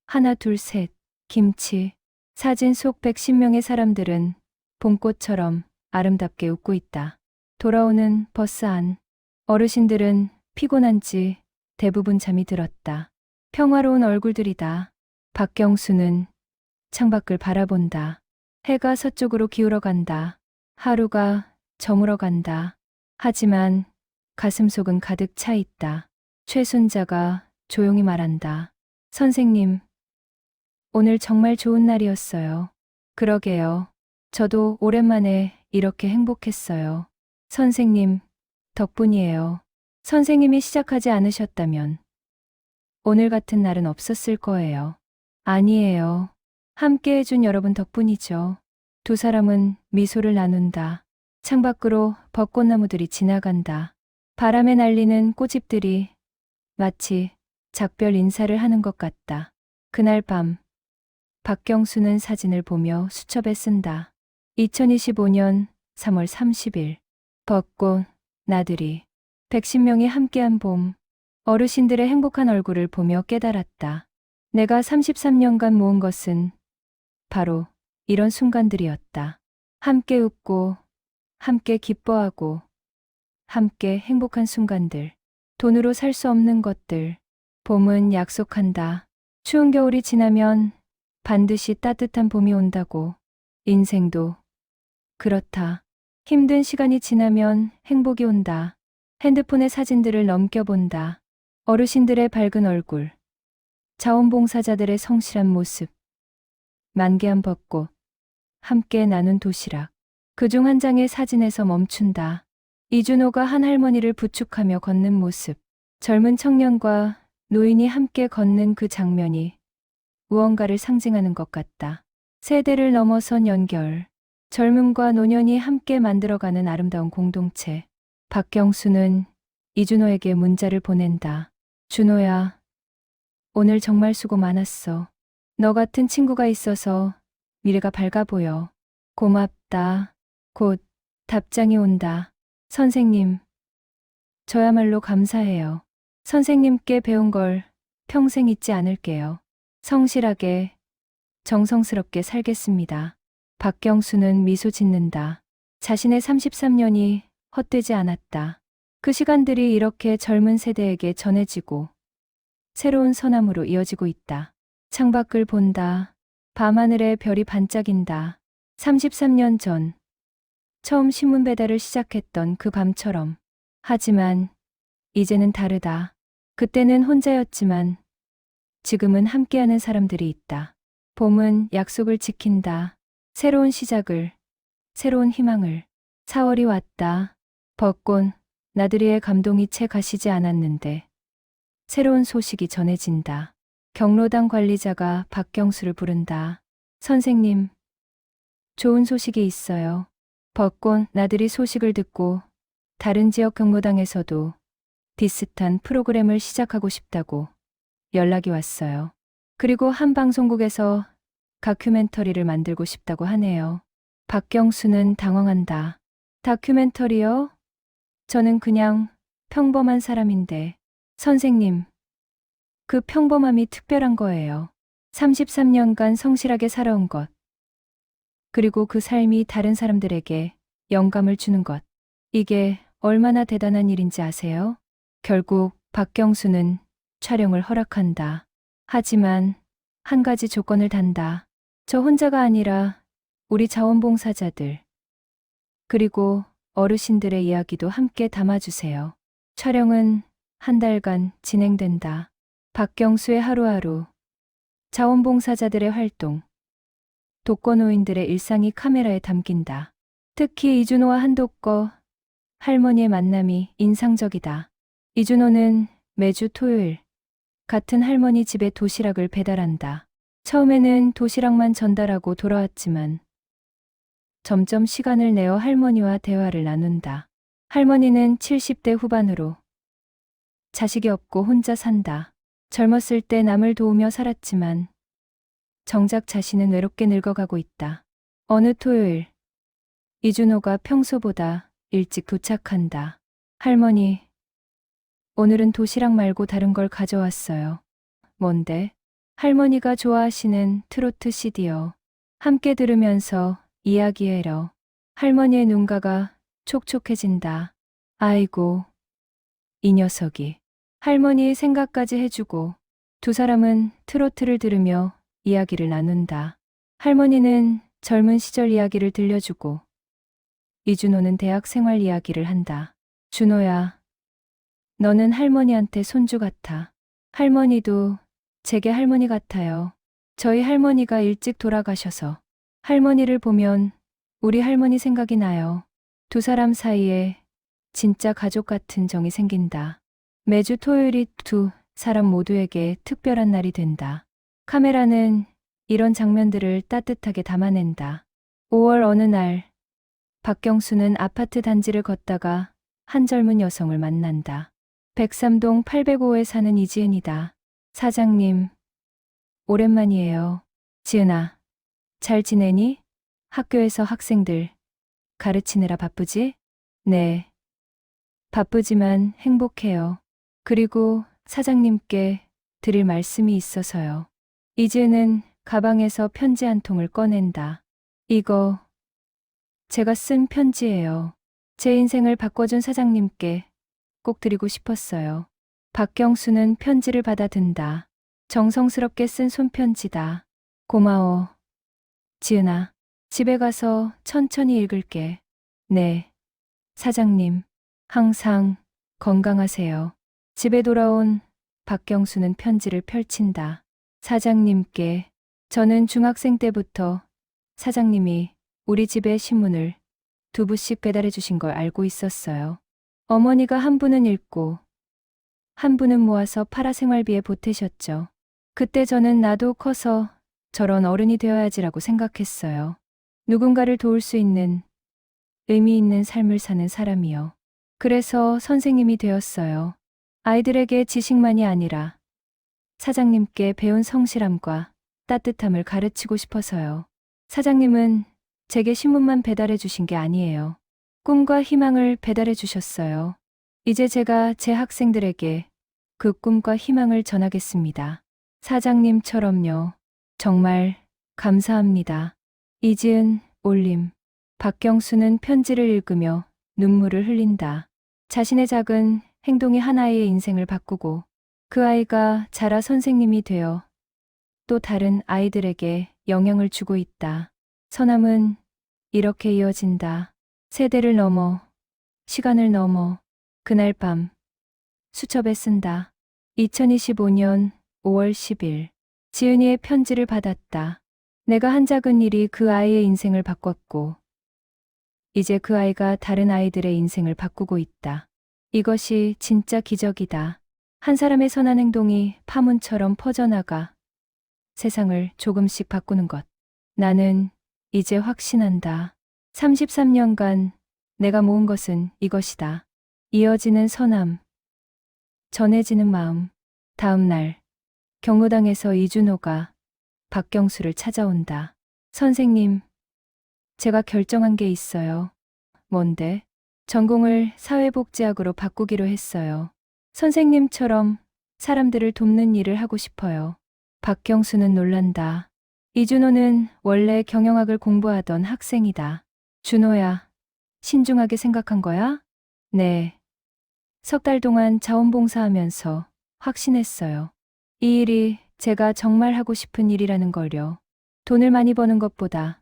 하나 둘 셋, 김치. 사진 속 110명의 사람들은 봄꽃처럼 아름답게 웃고 있다. 돌아오는 버스 안. 어르신들은 피곤한지 대부분 잠이 들었다. 평화로운 얼굴들이다. 박경수는 창밖을 바라본다. 해가 서쪽으로 기울어 간다. 하루가 저물어 간다. 하지만 가슴속은 가득 차 있다. 최순자가 조용히 말한다. 선생님, 오늘 정말 좋은 날이었어요. 그러게요. 저도 오랜만에 이렇게 행복했어요. 선생님, 덕분이에요. 선생님이 시작하지 않으셨다면 오늘 같은 날은 없었을 거예요. 아니에요. 함께 해준 여러분 덕분이죠. 두 사람은 미소를 나눈다. 창밖으로 벚꽃나무들이 지나간다. 바람에 날리는 꽃잎들이 마치 작별 인사를 하는 것 같다. 그날 밤, 박경수는 사진을 보며 수첩에 쓴다. 2025년 3월 30일. 벚꽃, 나들이. 110명이 함께한 봄. 어르신들의 행복한 얼굴을 보며 깨달았다. 내가 33년간 모은 것은 바로 이런 순간들이었다. 함께 웃고, 함께 기뻐하고, 함께 행복한 순간들. 돈으로 살 수 없는 것들. 봄은 약속한다. 추운 겨울이 지나면 반드시 따뜻한 봄이 온다고. 인생도 그렇다. 힘든 시간이 지나면 행복이 온다. 핸드폰의 사진들을 넘겨본다. 어르신들의 밝은 얼굴. 자원봉사자들의 성실한 모습. 만개한 벚꽃. 함께 나눈 도시락. 그중 한 장의 사진에서 멈춘다. 이준호가 한 할머니를 부축하며 걷는 모습, 젊은 청년과 노인이 함께 걷는 그 장면이 무언가를 상징하는 것 같다. 세대를 넘어선 연결, 젊음과 노년이 함께 만들어가는 아름다운 공동체. 박경수는 이준호에게 문자를 보낸다. 준호야, 오늘 정말 수고 많았어. 너 같은 친구가 있어서 미래가 밝아 보여. 고맙다. 곧 답장이 온다. 선생님, 저야말로 감사해요. 선생님께 배운 걸 평생 잊지 않을게요. 성실하게, 정성스럽게 살겠습니다. 박경수는 미소 짓는다. 자신의 33년이 헛되지 않았다. 그 시간들이 이렇게 젊은 세대에게 전해지고 새로운 선함으로 이어지고 있다. 창밖을 본다. 밤하늘에 별이 반짝인다. 33년 전, 처음 신문 배달을 시작했던 그 밤처럼. 하지만 이제는 다르다. 그때는 혼자였지만 지금은 함께하는 사람들이 있다. 봄은 약속을 지킨다. 새로운 시작을, 새로운 희망을. 4월이 왔다. 벚꽃, 나들이의 감동이 채 가시지 않았는데 새로운 소식이 전해진다. 경로당 관리자가 박경수를 부른다. 선생님, 좋은 소식이 있어요. 벚꽃, 나들이 소식을 듣고 다른 지역 경로당에서도 비슷한 프로그램을 시작하고 싶다고 연락이 왔어요. 그리고 한 방송국에서 다큐멘터리를 만들고 싶다고 하네요. 박경수는 당황한다. 다큐멘터리요? 저는 그냥 평범한 사람인데. 선생님, 그 평범함이 특별한 거예요. 33년간 성실하게 살아온 것. 그리고 그 삶이 다른 사람들에게 영감을 주는 것. 이게 얼마나 대단한 일인지 아세요? 결국 박경수는 촬영을 허락한다. 하지만 한 가지 조건을 단다. 저 혼자가 아니라 우리 자원봉사자들, 그리고 어르신들의 이야기도 함께 담아주세요. 촬영은 한 달간 진행된다. 박경수의 하루하루, 자원봉사자들의 활동, 독거노인들의 일상이 카메라에 담긴다. 특히 이준호와 한독거 할머니의 만남이 인상적이다. 이준호는 매주 토요일 같은 할머니 집에 도시락을 배달한다. 처음에는 도시락만 전달하고 돌아왔지만 점점 시간을 내어 할머니와 대화를 나눈다. 할머니는 70대 후반으로 자식이 없고 혼자 산다. 젊었을 때 남을 도우며 살았지만 정작 자신은 외롭게 늙어가고 있다. 어느 토요일, 이준호가 평소보다 일찍 도착한다. 할머니, 오늘은 도시락 말고 다른 걸 가져왔어요. 뭔데? 할머니가 좋아하시는 트로트 CD요. 함께 들으면서 이야기해요. 할머니의 눈가가 촉촉해진다. 아이고, 이 녀석이. 할머니의 생각까지 해주고 두 사람은 트로트를 들으며 이야기를 나눈다. 할머니는 젊은 시절 이야기를 들려주고 이준호는 대학 생활 이야기를 한다. 준호야, 너는 할머니한테 손주 같아. 할머니도 제게 할머니 같아요. 저희 할머니가 일찍 돌아가셔서 할머니를 보면 우리 할머니 생각이 나요. 두 사람 사이에 진짜 가족 같은 정이 생긴다. 매주 토요일이 두 사람 모두에게 특별한 날이 된다. 카메라는 이런 장면들을 따뜻하게 담아낸다. 5월 어느 날, 박경수는 아파트 단지를 걷다가 한 젊은 여성을 만난다. 103동 805에 사는 이지은이다. 사장님, 오랜만이에요. 지은아, 잘 지내니? 학교에서 학생들 가르치느라 바쁘지? 네. 바쁘지만 행복해요. 그리고 사장님께 드릴 말씀이 있어서요. 이지은은 가방에서 편지 한 통을 꺼낸다. 이거 제가 쓴 편지예요. 제 인생을 바꿔준 사장님께 꼭 드리고 싶었어요. 박경수는 편지를 받아든다. 정성스럽게 쓴 손편지다. 고마워. 지은아, 집에 가서 천천히 읽을게. 네. 사장님, 항상 건강하세요. 집에 돌아온 박경수는 편지를 펼친다. 사장님께, 저는 중학생 때부터 사장님이 우리 집에 신문을 2부씩 배달해 주신 걸 알고 있었어요. 어머니가 한 분은 읽고 한 분은 모아서 팔아 생활비에 보태셨죠. 그때 저는 나도 커서 저런 어른이 되어야지라고 생각했어요. 누군가를 도울 수 있는 의미 있는 삶을 사는 사람이요. 그래서 선생님이 되었어요. 아이들에게 지식만이 아니라 사장님께 배운 성실함과 따뜻함을 가르치고 싶어서요. 사장님은 제게 신문만 배달해 주신 게 아니에요. 꿈과 희망을 배달해 주셨어요. 이제 제가 제 학생들에게 그 꿈과 희망을 전하겠습니다. 사장님처럼요. 정말 감사합니다. 이지은, 올림. 박경수는 편지를 읽으며 눈물을 흘린다. 자신의 작은 행동이 한 아이의 인생을 바꾸고 그 아이가 자라 선생님이 되어 또 다른 아이들에게 영향을 주고 있다. 선함은 이렇게 이어진다. 세대를 넘어, 시간을 넘어, 그날 밤, 수첩에 쓴다. 2025년 5월 10일. 지은이의 편지를 받았다. 내가 한 작은 일이 그 아이의 인생을 바꿨고, 이제 그 아이가 다른 아이들의 인생을 바꾸고 있다. 이것이 진짜 기적이다. 한 사람의 선한 행동이 파문처럼 퍼져나가 세상을 조금씩 바꾸는 것. 나는 이제 확신한다. 33년간 내가 모은 것은 이것이다. 이어지는 선함, 전해지는 마음. 다음 날, 경로당에서 이준호가 박경수를 찾아온다. 선생님, 제가 결정한 게 있어요. 뭔데? 전공을 사회복지학으로 바꾸기로 했어요. 선생님처럼 사람들을 돕는 일을 하고 싶어요. 박경수는 놀란다. 이준호는 원래 경영학을 공부하던 학생이다. 준호야, 신중하게 생각한 거야? 네. 석 달 동안 자원봉사하면서 확신했어요. 이 일이 제가 정말 하고 싶은 일이라는 걸요. 돈을 많이 버는 것보다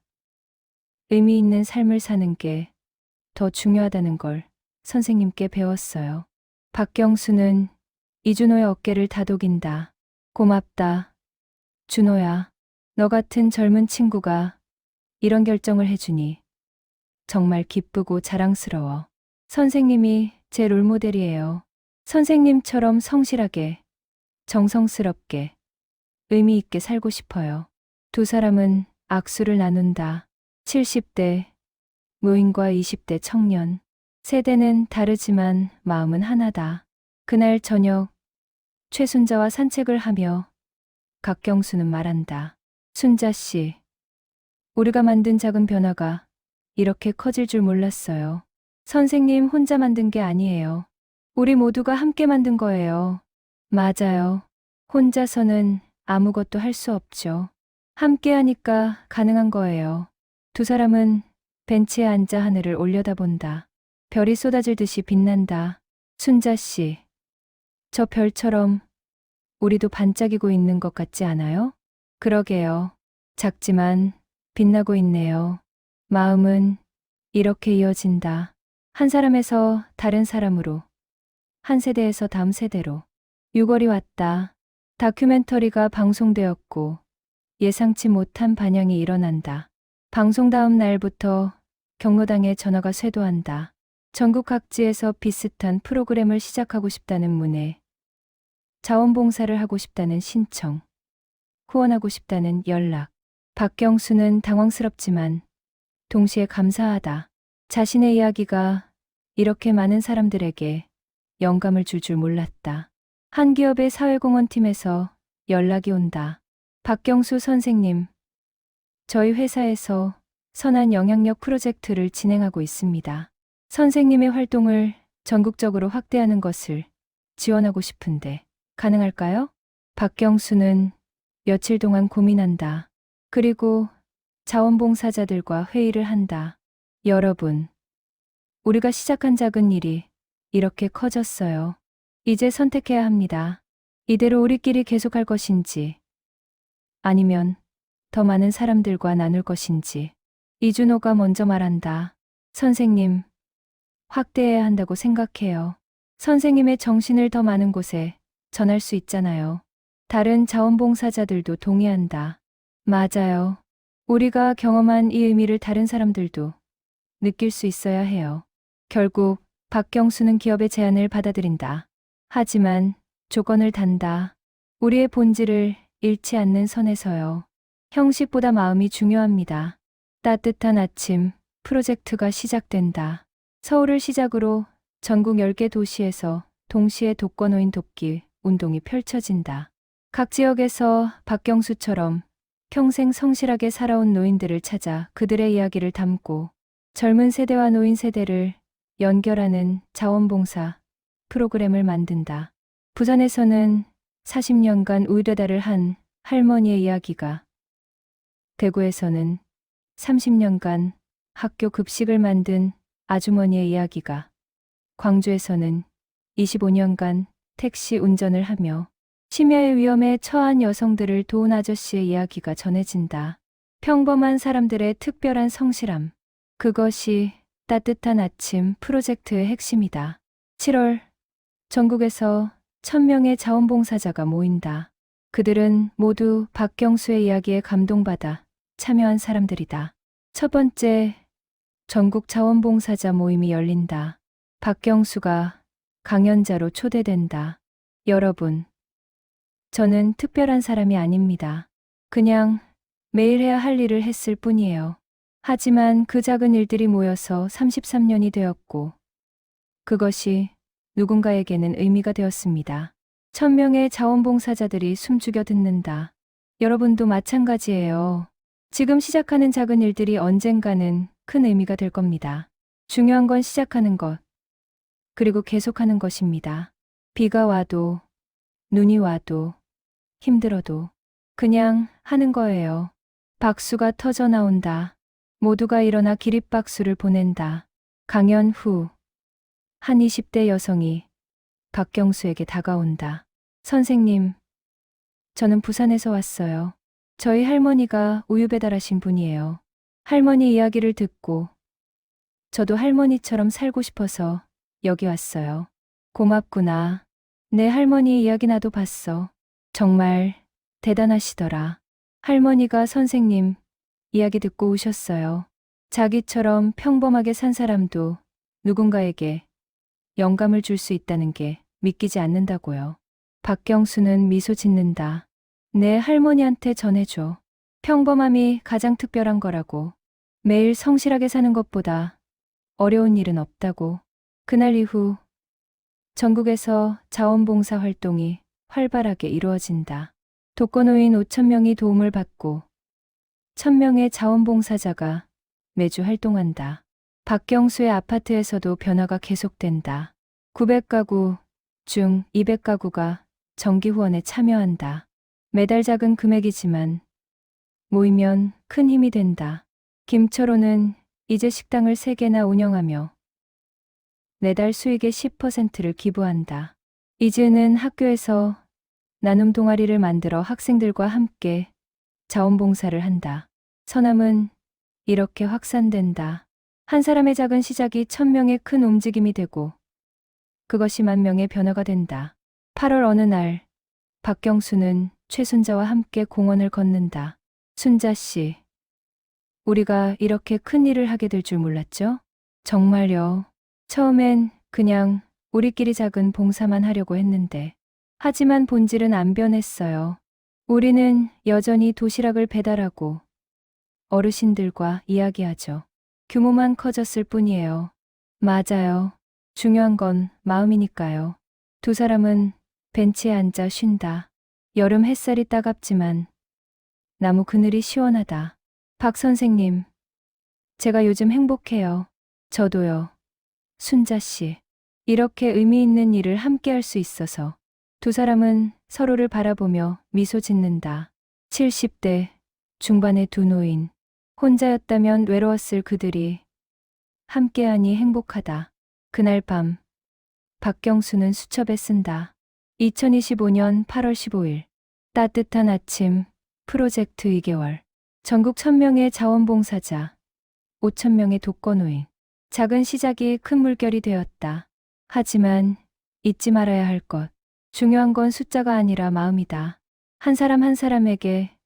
의미 있는 삶을 사는 게 더 중요하다는 걸 선생님께 배웠어요. 박경수는 이준호의 어깨를 다독인다. 고맙다. 준호야, 너 같은 젊은 친구가 이런 결정을 해주니 정말 기쁘고 자랑스러워. 선생님이 제 롤모델이에요. 선생님처럼 성실하게, 정성스럽게, 의미 있게 살고 싶어요. 두 사람은 악수를 나눈다. 70대 노인과 20대 청년. 세대는 다르지만 마음은 하나다. 그날 저녁 최순자와 산책을 하며 박경수는 말한다. 순자 씨, 우리가 만든 작은 변화가 이렇게 커질 줄 몰랐어요. 선생님 혼자 만든 게 아니에요. 우리 모두가 함께 만든 거예요. 맞아요. 혼자서는 아무것도 할 수 없죠. 함께 하니까 가능한 거예요. 두 사람은 벤치에 앉아 하늘을 올려다본다. 별이 쏟아질 듯이 빛난다. 순자 씨, 저 별처럼 우리도 반짝이고 있는 것 같지 않아요? 그러게요. 작지만 빛나고 있네요. 마음은 이렇게 이어진다. 한 사람에서 다른 사람으로, 한 세대에서 다음 세대로. 6월이 왔다. 다큐멘터리가 방송되었고 예상치 못한 반향이 일어난다. 방송 다음 날부터 경로당에 전화가 쇄도한다. 전국 각지에서 비슷한 프로그램을 시작하고 싶다는 문의, 자원봉사를 하고 싶다는 신청, 후원하고 싶다는 연락. 박경수는 당황스럽지만 동시에 감사하다. 자신의 이야기가 이렇게 많은 사람들에게 영감을 줄 줄 몰랐다. 한 기업의 사회공헌팀에서 연락이 온다. 박경수 선생님, 저희 회사에서 선한 영향력 프로젝트를 진행하고 있습니다. 선생님의 활동을 전국적으로 확대하는 것을 지원하고 싶은데 가능할까요? 박경수는 며칠 동안 고민한다. 그리고 자원봉사자들과 회의를 한다. 여러분, 우리가 시작한 작은 일이 이렇게 커졌어요. 이제 선택해야 합니다. 이대로 우리끼리 계속할 것인지, 아니면 더 많은 사람들과 나눌 것인지. 이준호가 먼저 말한다. 선생님, 확대해야 한다고 생각해요. 선생님의 정신을 더 많은 곳에 전할 수 있잖아요. 다른 자원봉사자들도 동의한다. 맞아요. 우리가 경험한 이 의미를 다른 사람들도 느낄 수 있어야 해요. 결국 박경수는 기업의 제안을 받아들인다. 하지만 조건을 단다. 우리의 본질을 잃지 않는 선에서요. 형식보다 마음이 중요합니다. 따뜻한 아침 프로젝트가 시작된다. 서울을 시작으로 전국 10개 도시에서 동시에 독거노인 돕기 운동이 펼쳐진다. 각 지역에서 박경수처럼 평생 성실하게 살아온 노인들을 찾아 그들의 이야기를 담고 젊은 세대와 노인 세대를 연결하는 자원봉사 프로그램을 만든다. 부산에서는 40년간 우유배달을 한 할머니의 이야기가, 대구에서는 30년간 학교 급식을 만든 아주머니의 이야기가, 광주에서는 25년간 택시 운전을 하며 심야의 위험에 처한 여성들을 도운 아저씨의 이야기가 전해진다. 평범한 사람들의 특별한 성실함. 그것이 따뜻한 아침 프로젝트의 핵심이다. 7월, 전국에서 1000명의 자원봉사자가 모인다. 그들은 모두 박경수의 이야기에 감동받아 참여한 사람들이다. 첫 번째, 전국 자원봉사자 모임이 열린다. 박경수가 강연자로 초대된다. 여러분, 저는 특별한 사람이 아닙니다. 그냥 매일 해야 할 일을 했을 뿐이에요. 하지만 그 작은 일들이 모여서 33년이 되었고, 그것이 누군가에게는 의미가 되었습니다. 1000명의 자원봉사자들이 숨죽여 듣는다. 여러분도 마찬가지예요. 지금 시작하는 작은 일들이 언젠가는 큰 의미가 될 겁니다. 중요한 건 시작하는 것, 그리고 계속하는 것입니다. 비가 와도, 눈이 와도, 힘들어도 그냥 하는 거예요. 박수가 터져 나온다. 모두가 일어나 기립박수를 보낸다. 강연 후 한 20대 여성이 박경수에게 다가온다. 선생님, 저는 부산에서 왔어요. 저희 할머니가 우유 배달하신 분이에요. 할머니 이야기를 듣고 저도 할머니처럼 살고 싶어서 여기 왔어요. 고맙구나. 내 할머니 이야기 나도 봤어. 정말 대단하시더라. 할머니가 선생님 이야기 듣고 우셨어요. 자기처럼 평범하게 산 사람도 누군가에게 영감을 줄 수 있다는 게 믿기지 않는다고요. 박경수는 미소 짓는다. 내 할머니한테 전해줘. 평범함이 가장 특별한 거라고. 매일 성실하게 사는 것보다 어려운 일은 없다고. 그날 이후 전국에서 자원봉사 활동이 활발하게 이루어진다. 독거노인 5000명이 도움을 받고 1000명의 자원봉사자가 매주 활동한다. 박경수의 아파트에서도 변화가 계속된다. 900가구 중 200가구가 정기 후원에 참여한다. 매달 작은 금액이지만 모이면 큰 힘이 된다. 김철호는 이제 식당을 3개나 운영하며 매달 수익의 10%를 기부한다. 이즈는 학교에서 나눔 동아리를 만들어 학생들과 함께 자원봉사를 한다. 서남은 이렇게 확산된다. 한 사람의 작은 시작이 1000명의 큰 움직임이 되고 그것이 10,000명의 변화가 된다. 8월 어느 날 박경수는 최순자와 함께 공원을 걷는다. 순자 씨, 우리가 이렇게 큰 일을 하게 될 줄 몰랐죠? 정말요. 처음엔 그냥 우리끼리 작은 봉사만 하려고 했는데 하지만 본질은 안 변했어요. 우리는 여전히 도시락을 배달하고 어르신들과 이야기하죠. 규모만 커졌을 뿐이에요. 맞아요. 중요한 건 마음이니까요. 두 사람은 벤치에 앉아 쉰다. 여름 햇살이 따갑지만 나무 그늘이 시원하다. 박 선생님, 제가 요즘 행복해요. 저도요. 순자 씨, 이렇게 의미 있는 일을 함께 할 수 있어서. 두 사람은 서로를 바라보며 미소 짓는다. 70대 중반의 두 노인. 혼자였다면 외로웠을 그들이 함께하니 행복하다. 그날 밤 박경수는 수첩에 쓴다. 2025년 8월 15일 따뜻한 아침 프로젝트 2개월. 전국 1000명의 자원봉사자, 5000명의 독거노인. 작은 시작이 큰 물결이 되었다. 하지만 잊지 말아야 할 것. 중요한 건 숫자가 아니라 마음이다. 한 사람 한 사람에게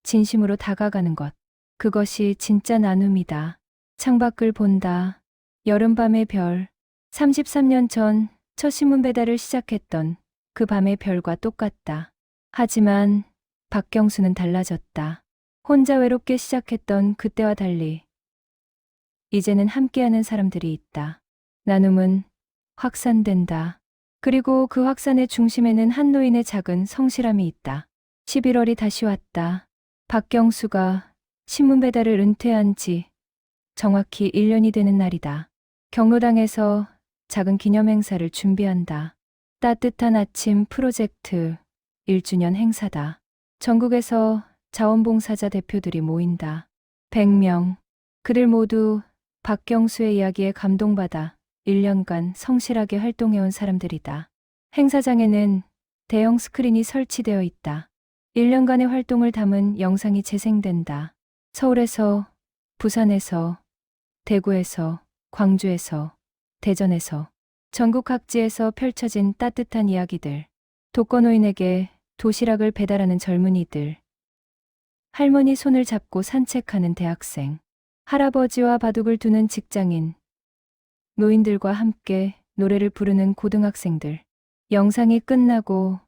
진심으로 다가가는 것. 그것이 진짜 나눔이다. 창밖을 본다. 여름밤의 별, 33년 전 첫 신문 배달을 시작했던 그 밤의 별과 똑같다. 하지만 박경수는 달라졌다. 혼자 외롭게 시작했던 그때와 달리 이제는 함께하는 사람들이 있다. 나눔은 확산된다. 그리고 그 확산의 중심에는 한 노인의 작은 성실함이 있다. 11월이 다시 왔다. 박경수가 신문 배달을 은퇴한 지 정확히 1년이 되는 날이다. 경로당에서 작은 기념행사를 준비한다. 따뜻한 아침 프로젝트 1주년 행사다. 전국에서 자원봉사자 대표들이 모인다. 100명. 그들 모두 박경수의 이야기에 감동받아 1년간 성실하게 활동해온 사람들이다. 행사장에는 대형 스크린이 설치되어 있다. 1년간의 활동을 담은 영상이 재생된다. 서울에서, 부산에서, 대구에서, 광주에서, 대전에서, 전국 각지에서 펼쳐진 따뜻한 이야기들. 독거노인에게 도시락을 배달하는 젊은이들. 할머니 손을 잡고 산책하는 대학생. 할아버지와 바둑을 두는 직장인. 노인들과 함께 노래를 부르는 고등학생들. 영상이 끝나고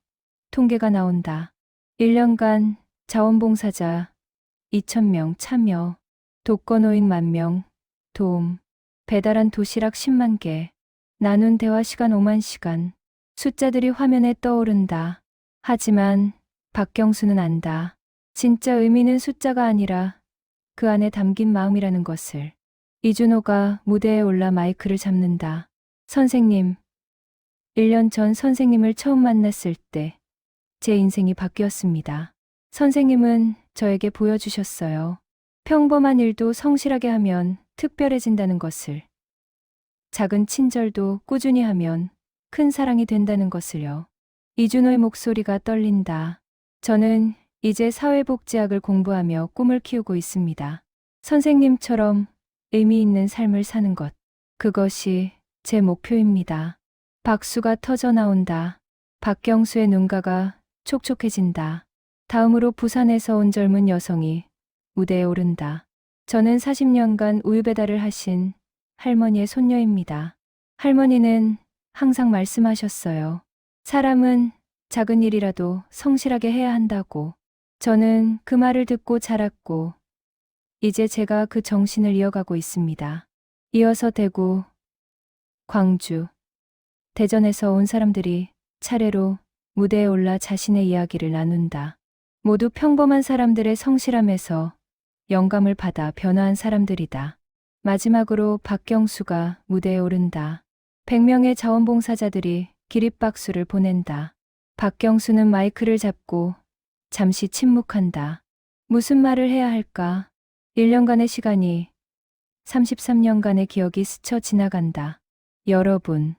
통계가 나온다. 1년간 자원봉사자 2,000명 참여, 독거노인 10,000명, 도움, 배달한 도시락 10만 개, 나눈 대화 시간 5만 시간. 숫자들이 화면에 떠오른다. 하지만 박경수는 안다. 진짜 의미는 숫자가 아니라 그 안에 담긴 마음이라는 것을. 이준호가 무대에 올라 마이크를 잡는다. 선생님, 1년 전 선생님을 처음 만났을 때 제 인생이 바뀌었습니다. 선생님은 저에게 보여주셨어요. 평범한 일도 성실하게 하면 특별해진다는 것을. 작은 친절도 꾸준히 하면 큰 사랑이 된다는 것을요. 이준호의 목소리가 떨린다. 저는 이제 사회복지학을 공부하며 꿈을 키우고 있습니다. 선생님처럼 의미 있는 삶을 사는 것. 그것이 제 목표입니다. 박수가 터져 나온다. 박경수의 눈가가 촉촉해진다. 다음으로 부산에서 온 젊은 여성이 무대에 오른다. 저는 40년간 우유 배달을 하신 할머니의 손녀입니다. 할머니는 항상 말씀하셨어요. 사람은 작은 일이라도 성실하게 해야 한다고. 저는 그 말을 듣고 자랐고 이제 제가 그 정신을 이어가고 있습니다. 이어서 대구, 광주, 대전에서 온 사람들이 차례로 무대에 올라 자신의 이야기를 나눈다. 모두 평범한 사람들의 성실함에서 영감을 받아 변화한 사람들이다. 마지막으로 박경수가 무대에 오른다. 100명의 자원봉사자들이 기립박수를 보낸다. 박경수는 마이크를 잡고 잠시 침묵한다. 무슨 말을 해야 할까? 1년간의 시간이 33년간의 기억이 스쳐 지나간다. 여러분,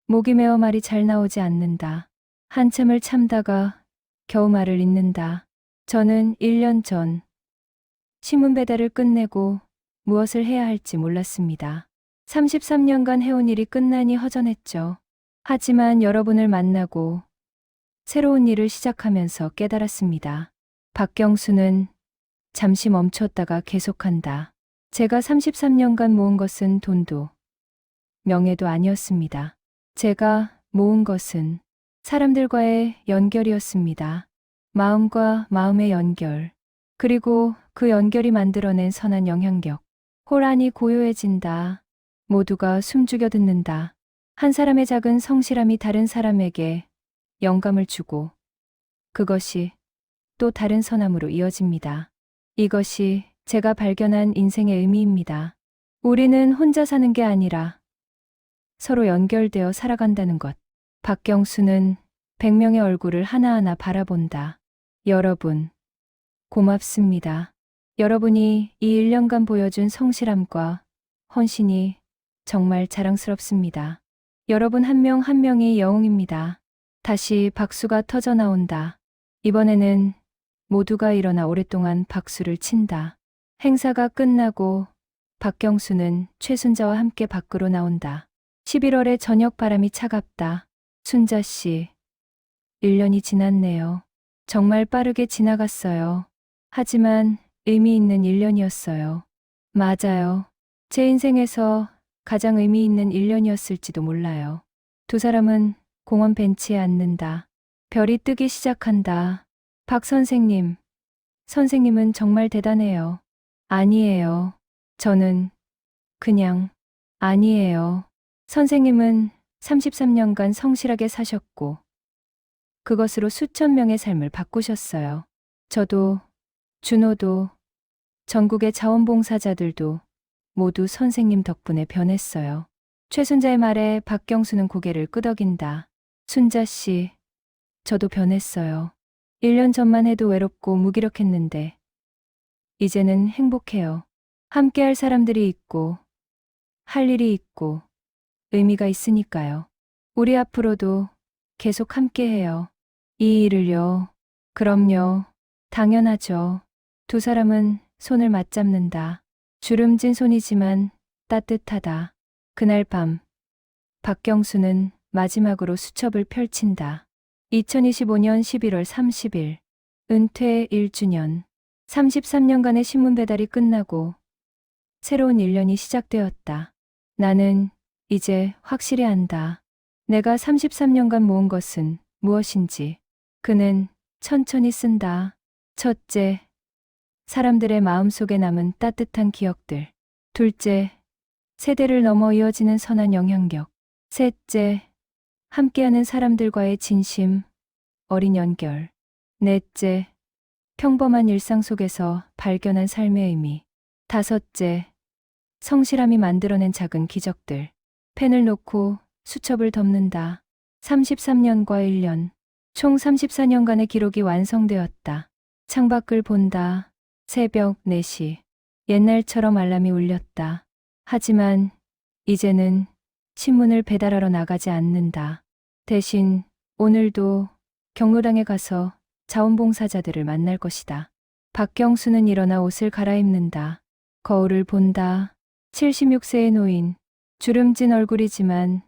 목이 메어 말이 잘 나오지 않는다. 한참을 참다가 겨우 말을 잇는다. 저는 1년 전 신문 배달을 끝내고 무엇을 해야 할지 몰랐습니다. 33년간 해온 일이 끝나니 허전했죠. 하지만 여러분을 만나고 새로운 일을 시작하면서 깨달았습니다. 박경수는 잠시 멈췄다가 계속한다. 제가 33년간 모은 것은 돈도 명예도 아니었습니다. 제가 모은 것은 사람들과의 연결이었습니다. 마음과 마음의 연결. 그리고 그 연결이 만들어낸 선한 영향력. 호란이 고요해진다. 모두가 숨죽여 듣는다. 한 사람의 작은 성실함이 다른 사람에게 영감을 주고 그것이 또 다른 선함으로 이어집니다. 이것이 제가 발견한 인생의 의미입니다. 우리는 혼자 사는 게 아니라 서로 연결되어 살아간다는 것. 박경수는 100명의 얼굴을 하나하나 바라본다. 여러분, 고맙습니다. 여러분이 이 1년간 보여준 성실함과 헌신이 정말 자랑스럽습니다. 여러분 한 명 한 명이 영웅입니다. 다시 박수가 터져 나온다. 이번에는 모두가 일어나 오랫동안 박수를 친다. 행사가 끝나고 박경수는 최순자와 함께 밖으로 나온다. 11월의 저녁 바람이 차갑다. 순자 씨, 1년이 지났네요. 정말 빠르게 지나갔어요. 하지만 의미 있는 1년이었어요. 맞아요. 제 인생에서 가장 의미 있는 1년이었을지도 몰라요. 두 사람은 공원 벤치에 앉는다. 별이 뜨기 시작한다. 박 선생님. 선생님은 정말 대단해요. 아니에요. 저는 그냥 아니에요. 선생님은 33년간 성실하게 사셨고 그것으로 수천 명의 삶을 바꾸셨어요. 저도, 준호도, 전국의 자원봉사자들도 모두 선생님 덕분에 변했어요. 최순자의 말에 박경수는 고개를 끄덕인다. 순자 씨, 저도 변했어요. 1년 전만 해도 외롭고 무기력했는데 이제는 행복해요. 함께할 사람들이 있고 할 일이 있고 의미가 있으니까요. 우리 앞으로도 계속 함께해요. 이 일을요. 그럼요. 당연하죠. 두 사람은 손을 맞잡는다. 주름진 손이지만 따뜻하다. 그날 밤 박경수는 마지막으로 수첩을 펼친다. 2025년 11월 30일 은퇴 1주년. 33년간의 신문 배달이 끝나고 새로운 1년이 시작되었다. 나는 이제 확실히 안다. 내가 33년간 모은 것은 무엇인지. 그는 천천히 쓴다. 첫째, 사람들의 마음속에 남은 따뜻한 기억들. 둘째, 세대를 넘어 이어지는 선한 영향력. 셋째, 함께하는 사람들과의 진심, 어린 연결. 넷째, 평범한 일상 속에서 발견한 삶의 의미. 다섯째, 성실함이 만들어낸 작은 기적들. 펜을 놓고 수첩을 덮는다. 33년과 1년, 총 34년간의 기록이 완성되었다. 창밖을 본다. 새벽 4시. 옛날처럼 알람이 울렸다. 하지만 이제는 신문을 배달하러 나가지 않는다. 대신 오늘도 경로당에 가서 자원봉사자들을 만날 것이다. 박경수는 일어나 옷을 갈아입는다. 거울을 본다. 76세의 노인. 주름진 얼굴이지만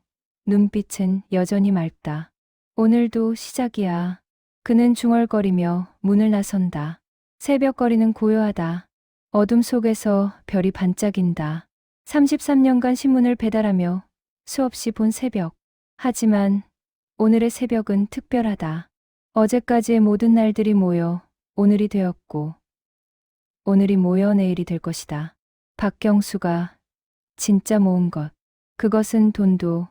눈빛은 여전히 맑다. 오늘도 시작이야. 그는 중얼거리며 문을 나선다. 새벽거리는 고요하다. 어둠 속에서 별이 반짝인다. 33년간 신문을 배달하며 수없이 본 새벽. 하지만 오늘의 새벽은 특별하다. 어제까지의 모든 날들이 모여 오늘이 되었고 오늘이 모여 내일이 될 것이다. 박경수가 진짜 모은 것. 그것은 돈도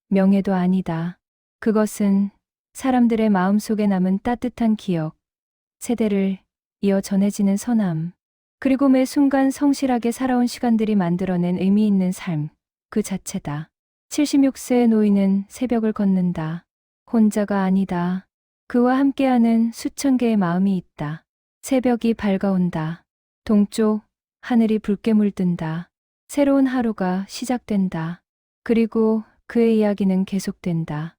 명예도 아니다. 그것은 사람들의 마음속에 남은 따뜻한 기억, 세대를 이어 전해지는 선함, 그리고 매 순간 성실하게 살아온 시간들이 만들어낸 의미 있는 삶, 그 자체다. 76세의 노인은 새벽을 걷는다. 혼자가 아니다. 그와 함께하는 수천 개의 마음이 있다. 새벽이 밝아온다. 동쪽 하늘이 붉게 물든다. 새로운 하루가 시작된다. 그리고 그의 이야기는 계속된다.